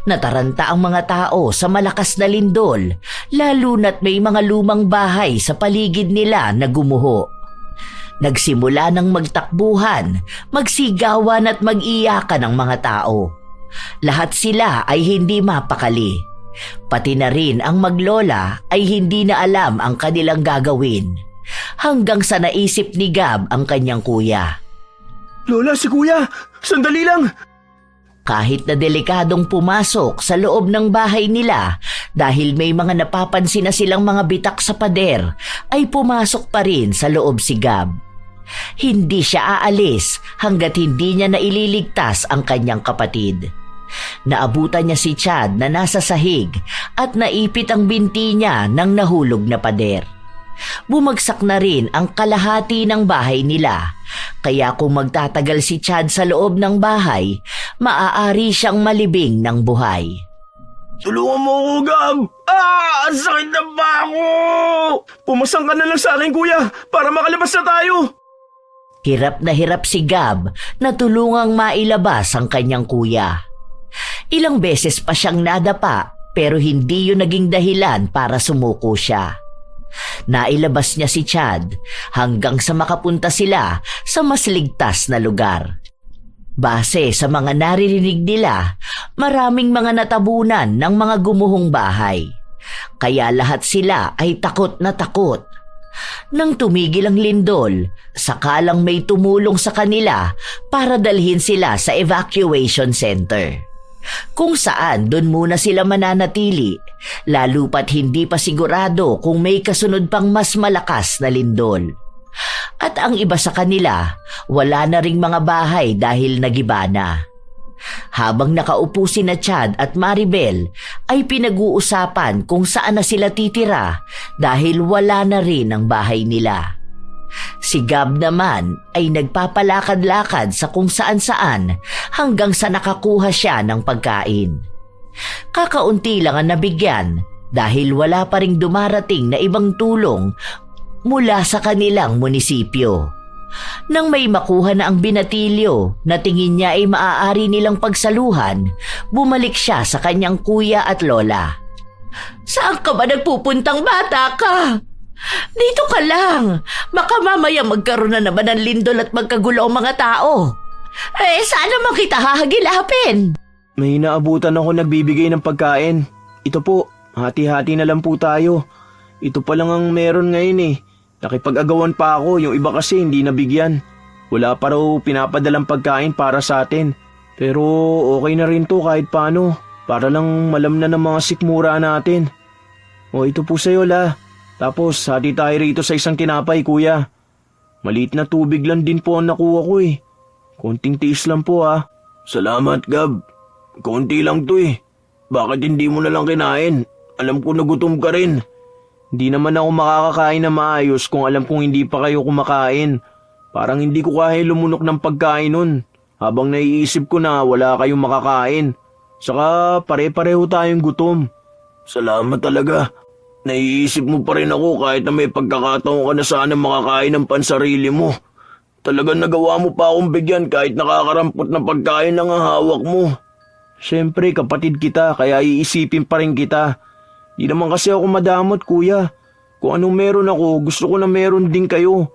Nataranta ang mga tao sa malakas na lindol, lalo na't may mga lumang bahay sa paligid nila na gumuho. Nagsimula ng magtakbuhan, magsigawan at mag-iyakan ang mga tao. Lahat sila ay hindi mapakali. Pati na rin ang maglola ay hindi na alam ang kanilang gagawin. Hanggang sa naisip ni Gab ang kanyang kuya. Lola, si kuya! Sandali lang! Kahit na delikadong pumasok sa loob ng bahay nila dahil may mga napapansin na silang mga bitak sa pader, ay pumasok pa rin sa loob si Gab. Hindi siya aalis hanggat hindi niya naililigtas ang kanyang kapatid. Naabutan niya si Chad na nasa sahig at naipit ang binti niya ng nahulog na pader. Bumagsak na rin ang kalahati ng bahay nila, kaya kung magtatagal si Chad sa loob ng bahay, maaari siyang malibing ng buhay. Tulungan mo ako, Gab! Ang sakit na ba ako! Pumasang ka na lang sa akin, kuya, para makalabas na tayo! Hirap na hirap si Gab na tulungang mailabas ang kanyang kuya. Ilang beses pa siyang nadapa pero hindi yun naging dahilan para sumuko siya. Nailabas niya si Chad hanggang sa makapunta sila sa mas ligtas na lugar. Base sa mga naririnig nila, maraming mga natabunan ng mga gumuhong bahay. Kaya lahat sila ay takot na takot. Nang tumigil ang lindol, sakalang may tumulong sa kanila para dalhin sila sa evacuation center. Kung saan doon muna sila mananatili, lalo pat hindi pa sigurado kung may kasunod pang mas malakas na lindol. At ang iba sa kanila, wala na ring mga bahay dahil nagiba na. Habang nakaupo sina Chad at Maribel, ay pinag-uusapan kung saan na sila titira dahil wala na rin ang bahay nila. Si Gab naman ay nagpapalakad-lakad sa kung saan-saan hanggang sa nakakuha siya ng pagkain. Kakaunti lang ang nabigyan dahil wala pa ring dumarating na ibang tulong mula sa kanilang munisipyo. Nang may makuha na ang binatilyo na tingin niya ay maaari nilang pagsaluhan, bumalik siya sa kanyang kuya at lola. "Saan ka ba nagpupuntang bata ka? Dito ka lang. Baka mamaya magkaroon na naman ng lindol at magkagulo ang mga tao. Saan naman kita hahagilapin?" May naabutan ako nagbibigay ng pagkain. Ito po, hati-hati na lang po tayo. Ito pa lang ang meron ngayon eh. Nakipag-agawan pa ako, yung iba kasi hindi nabigyan. Wala pa raw pinapadalang pagkain para sa atin. Pero okay na rin to kahit paano. Para lang malamnan ng mga sikmura natin. O ito po sa'yo la. Tapos hati tayo rito sa isang tinapay kuya. Maliit na tubig lang din po ang nakuha ko eh. Konting tiis lang po ah. Salamat Gab. Konti lang to eh. Bakit hindi mo na lang kinain? Alam ko nagutom ka rin. Hindi naman ako makakakain na maayos kung alam kong hindi pa kayo kumakain. Parang hindi ko kaya lumunok ng pagkain nun. Habang naiisip ko na wala kayong makakain. Saka pare-pareho tayong gutom. Salamat talaga. Naiisip mo pa rin ako kahit na may pagkakataon ka na sana makakain ng pansarili mo. Talagang nagawa mo pa akong bigyan kahit nakakarampot na pagkain lang ang hawak mo. Siyempre kapatid kita kaya iisipin pa rin kita. Di naman kasi ako madamot kuya. Kung anong meron ako gusto ko na meron din kayo.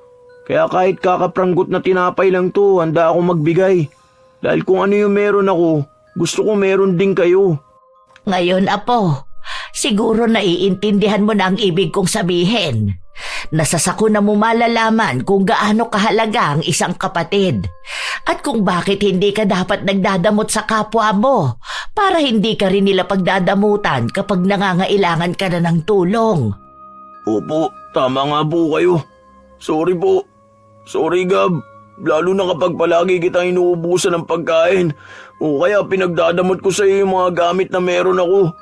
Kaya kahit kakapranggot na tinapay lang to handa ako magbigay. Dahil kung ano yung meron ako gusto ko meron din kayo. Ngayon, Apo, siguro naiintindihan mo na ang ibig kong sabihin. Nasasako na mo malalaman kung gaano kahalaga ang isang kapatid at kung bakit hindi ka dapat nagdadamot sa kapwa mo para hindi ka rin nila pagdadamutan kapag nangangailangan ka na ng tulong. Opo, tama nga po kayo. Sorry po. Sorry Gab. Lalo na kapag palagi kita inuubusan ng pagkain o kaya pinagdadamot ko sa iyo yung mga gamit na meron ako.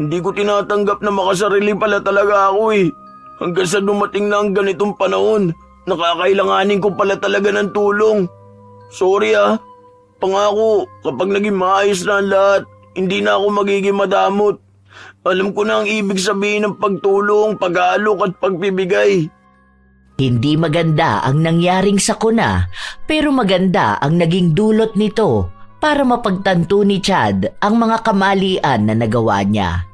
Hindi ko tinatanggap na makasarili pala talaga ako eh. Hanggang sa dumating na ang ganitong panahon, nakakailanganin ko pala talaga ng tulong. Sorry ah. Pangako, kapag naging maayos na ang lahat, hindi na ako magiging madamot. Alam ko na ang ibig sabihin ng pagtulong, pag-aalok at pagbibigay. Hindi maganda ang nangyaring sakuna, pero maganda ang naging dulot nito para mapagtanto ni Chad ang mga kamalian na nagawa niya.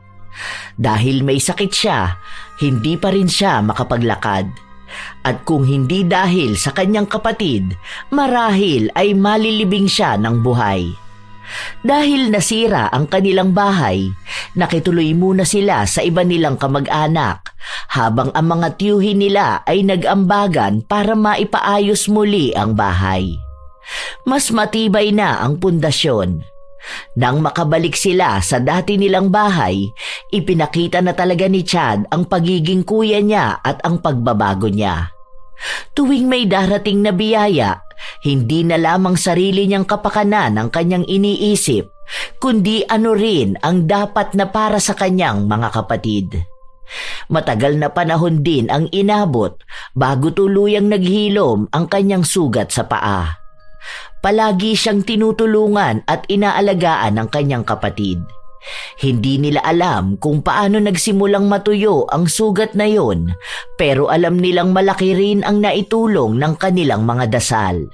Dahil may sakit siya, hindi pa rin siya makapaglakad. At kung hindi dahil sa kanyang kapatid, marahil ay malilibing siya ng buhay. Dahil nasira ang kanilang bahay, nakituloy muna sila sa iba nilang kamag-anak, habang ang mga tiyuhin nila ay nag-ambagan para maipaayos muli ang bahay. Mas matibay na ang pundasyon. Nang makabalik sila sa dati nilang bahay, ipinakita na talaga ni Chad ang pagiging kuya niya at ang pagbabago niya. Tuwing may darating na biyaya, hindi na lamang sarili niyang kapakanan ang kanyang iniisip, kundi ano rin ang dapat na para sa kanyang mga kapatid. Matagal na panahon din ang inabot bago tuluyang naghilom ang kanyang sugat sa paa. Palagi siyang tinutulungan at inaalagaan ng kanyang kapatid. Hindi nila alam kung paano nagsimulang matuyo ang sugat na yon, pero alam nilang malaki rin ang naitulong ng kanilang mga dasal.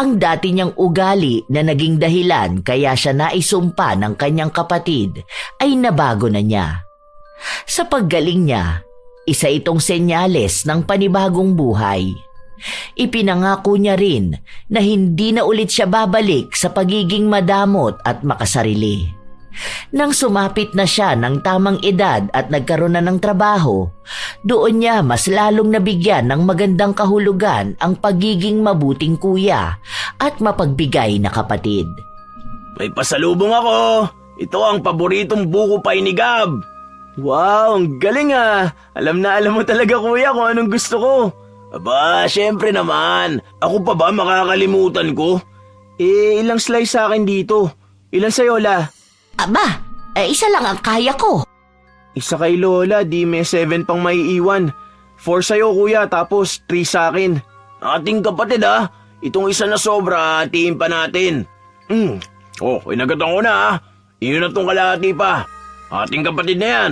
Ang dati niyang ugali na naging dahilan kaya siya naisumpa ng kanyang kapatid ay nabago na niya. Sa paggaling niya, isa itong senyales ng panibagong buhay. Ipinangako niya rin na hindi na ulit siya babalik sa pagiging madamot at makasarili. Nang sumapit na siya ng tamang edad at nagkaroon na ng trabaho, doon niya mas lalong nabigyan ng magandang kahulugan ang pagiging mabuting kuya at mapagbigay na kapatid. May pasalubong ako. Ito ang paboritong buko pie ni Gab. Wow, ang galing ah. Alam na alam mo talaga kuya kung anong gusto ko. Aba, syempre naman. Ako pa ba makakalimutan ko? Ilang slice sa akin dito? Ilan sa'yo, La? Aba, isa lang ang kaya ko. Isa kay Lola, di may 7 pang maiiwan. 4 sa'yo, kuya, tapos 3 sa akin. Ating kapatid, ah. Itong isa na sobra, hatiin pa natin. Inagatan ko na, ah. Iyon na tong kalahati pa. Ating kapatid na yan.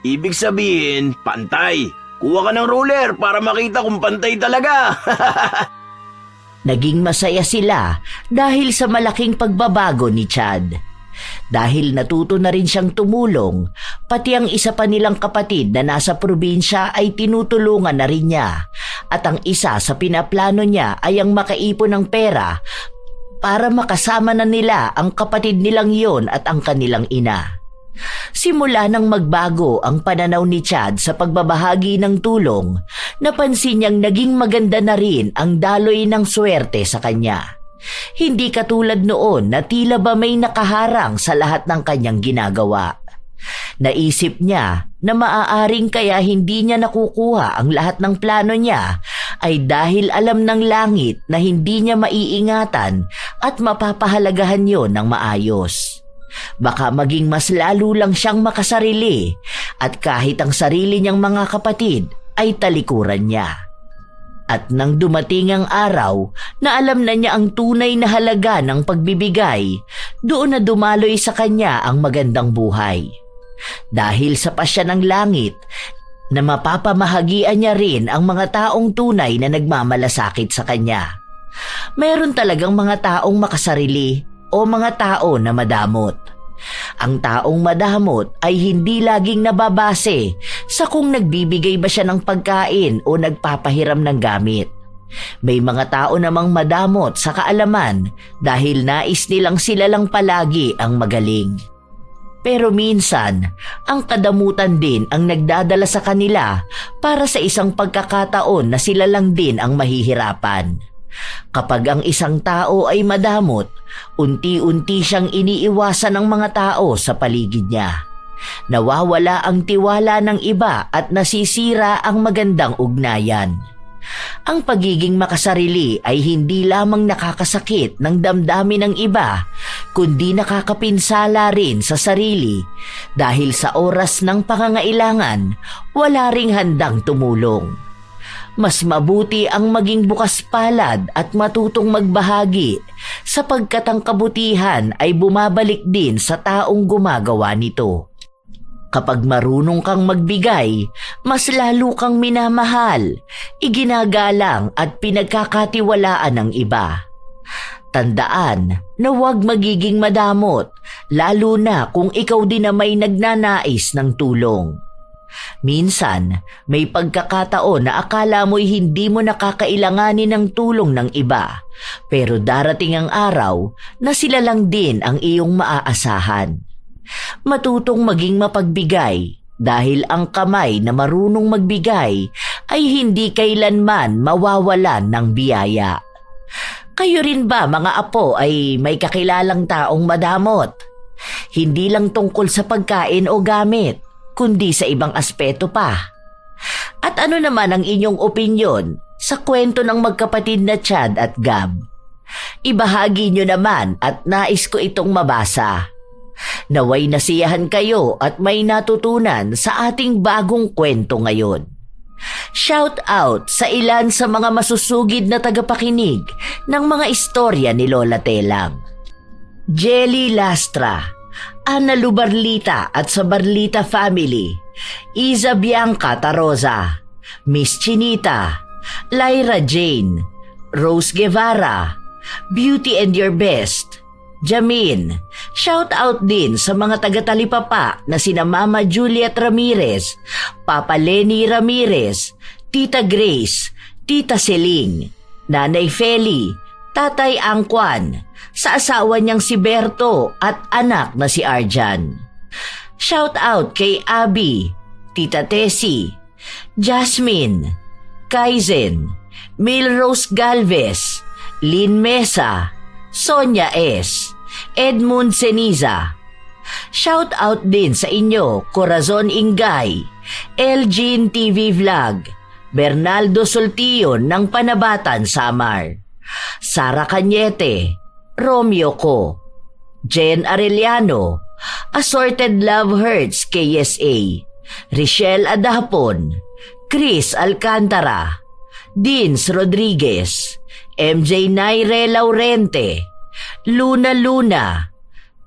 Ibig sabihin, pantay. Kuha ka ng ruler para makita kung pantay talaga. Naging masaya sila dahil sa malaking pagbabago ni Chad. Dahil natuto na rin siyang tumulong, pati ang isa pa nilang kapatid na nasa probinsya ay tinutulungan na rin niya. At ang isa sa pinaplano niya ay ang makaipon ng pera para makasama na nila ang kapatid nilang yon at ang kanilang ina. Simula nang magbago ang pananaw ni Chad sa pagbabahagi ng tulong, napansin niyang naging maganda na rin ang daloy ng swerte sa kanya. Hindi katulad noon na tila ba may nakaharang sa lahat ng kanyang ginagawa. Naisip niya na maaaring kaya hindi niya nakukuha ang lahat ng plano niya ay dahil alam ng langit na hindi niya maiingatan at mapapahalagahan yon ng maayos. Baka maging mas lalo lang siyang makasarili at kahit ang sarili niyang mga kapatid ay talikuran niya. At nang dumating ang araw na alam na niya ang tunay na halaga ng pagbibigay, doon na dumaloy sa kanya ang magandang buhay. Dahil sa pasya ng langit, na mapapamahagian niya rin ang mga taong tunay na nagmamalasakit sa kanya. Mayroon talagang mga taong makasarili o mga tao na madamot. Ang taong madamot ay hindi laging nababase sa kung nagbibigay ba siya ng pagkain o nagpapahiram ng gamit. May mga tao namang madamot sa kaalaman dahil nais nilang sila lang palagi ang magaling. Pero minsan, ang kadamutan din ang nagdadala sa kanila para sa isang pagkakataon na sila lang din ang mahihirapan. Kapag ang isang tao ay madamot, unti-unti siyang iniiwasan ng mga tao sa paligid niya. Nawawala ang tiwala ng iba at nasisira ang magandang ugnayan. Ang pagiging makasarili ay hindi lamang nakakasakit ng damdamin ng iba, kundi nakakapinsala rin sa sarili dahil sa oras ng pangangailangan, wala ring handang tumulong. Mas mabuti ang maging bukas palad at matutong magbahagi sapagkat ang kabutihan ay bumabalik din sa taong gumagawa nito. Kapag marunong kang magbigay, mas lalo kang minamahal, iginagalang at pinagkakatiwalaan ng iba. Tandaan na huwag magiging madamot, lalo na kung ikaw din na may nagnanais ng tulong. Minsan, may pagkakataon na akala mo'y hindi mo nakakailanganin ng tulong ng iba, pero darating ang araw na sila lang din ang iyong maaasahan. Matutong maging mapagbigay dahil ang kamay na marunong magbigay ay hindi kailanman mawawalan ng biyaya. Kayo rin ba mga apo ay may kakilalang taong madamot? Hindi lang tungkol sa pagkain o gamit, kundi sa ibang aspeto pa. At ano naman ang inyong opinyon sa kwento ng magkapatid na Chad at Gab? Ibahagi nyo naman at nais ko itong mabasa. Naway nasiyahan kayo at may natutunan sa ating bagong kwento ngayon. Shout out sa ilan sa mga masusugid na tagapakinig ng mga istorya ni Lola Telang. Jelly Lastra, Ana Lubarlita at sa Barlita family, Iza Bianca Taroza, Miss Chinita, Lyra Jane, Rose Guevara, Beauty and Your Best, Jamin. Shout out din sa mga taga-Talipapa na sina Mama Juliet Ramirez, Papa Lenny Ramirez, Tita Grace, Tita Seling, Nanay Feli, Tatay Angkwan, sa asawa niyang si Berto at anak na si Arjan. Shout out kay Abby, Tita Tessie, Jasmine, Kaizen, Milrose Galvez, Lynn Mesa, Sonia S., Edmund Seniza. Shout out din sa inyo, Corazon Ingay, Elgin TV Vlog, Bernaldo Soltion ng Panabatan, Samar, Sara Cañete, Romeo Ko, Jen Arellano, Assorted Love Hurts KSA, Richelle Adapon, Chris Alcantara, Dins Rodriguez, MJ Naire Laurente, Luna Luna,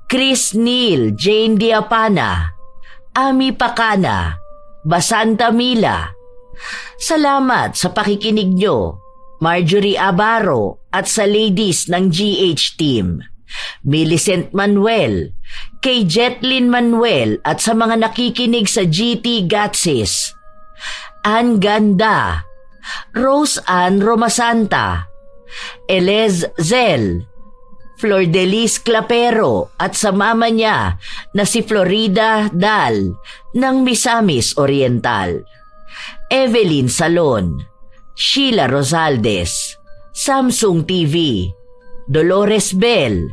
Chris Neil, Jane Diapana, Ami Pakana, Basanta Mila. Salamat sa pakikinig nyo. Marjorie Abaro at sa ladies ng GH team, Millicent Manuel, kay Jetlyn Manuel at sa mga nakikinig sa GT Gatsis, Ann Ganda, Rose Ann Romasanta, Elez Zel, Flordelis Clapero at sa mama niya na si Florida Dal ng Misamis Oriental, Evelyn Salon, Sheila Rosaldes, Samsung TV, Dolores Bell,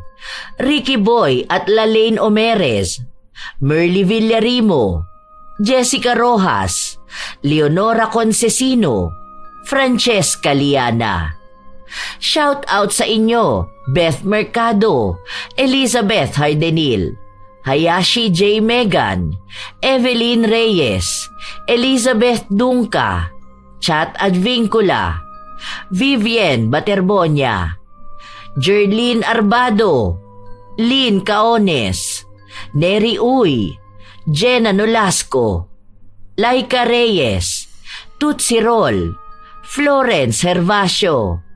Ricky Boy at Lalaine Omerez, Merly Villarimo, Jessica Rojas, Leonora Concesino, Francesca Liana. Shout out sa inyo, Beth Mercado, Elizabeth Hardenil, Hayashi J. Megan, Evelyn Reyes, Elizabeth Dunca, Chat Advincula, Vivienne Baterbonia, Jerlyn Arbado, Lynn Caones, Neri Uy, Jenna Nolasco, Laika Reyes, Tutsi Roll, Florence Hervasio,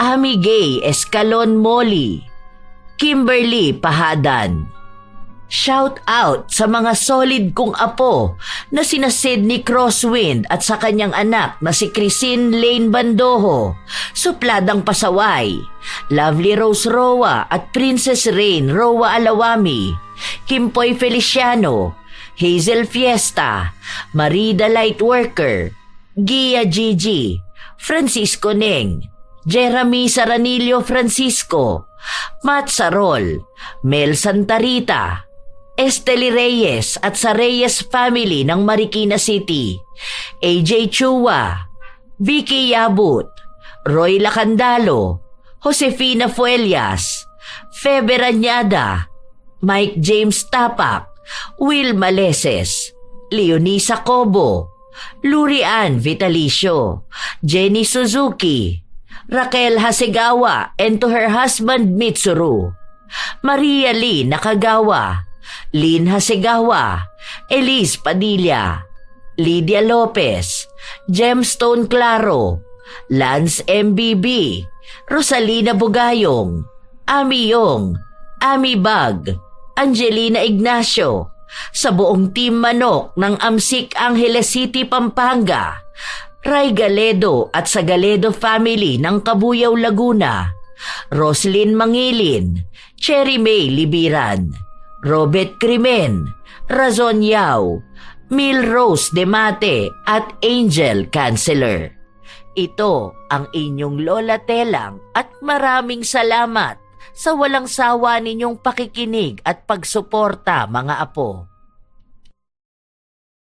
Ami Gay Escalon Molly, Kimberly Pahadan. Shout out sa mga solid kong apo na sina Sydney Crosswind at sa kanyang anak na si Chrisine Lane Bandoho, Supladang Pasaway, Lovely Rose Roa at Princess Rain Roa Alawami, Kimpoy Feliciano, Hazel Fiesta, Marida Lightworker, Gia Gigi, Francisco Neng, Jeremy Saranillo Francisco, Matt Sarol, Mel Santarita, Esteli Reyes at sa Reyes family ng Marikina City, AJ Chua, Vicky Yabut, Roy Lacandalo, Josefina Fuelias, Febe Rañada, Mike James Tapak, Will Maleses, Leonisa Cobo, Lurian Vitalicio, Jenny Suzuki, Raquel Hasegawa and to her husband Mitsuru, Maria Lee Nakagawa, Lynn Hasegawa, Elise Padilla, Lydia Lopez, Gemstone Claro, Lance MBB, Rosalina Bugayong, Ami Yong, Ami Bag, Angelina Ignacio, sa buong Team Manok ng Amsik Angeles City, Pampanga, Ray Galedo at sa Galedo family ng Kabuyaw, Laguna, Roslyn Mangilin, Cherry May Libiran, Robert Crimen, Razon Yao, Mil Rose Demate at Angel Canceller. Ito ang inyong Lola Telang at maraming salamat sa walang sawa ninyong pakikinig at pagsuporta, mga apo.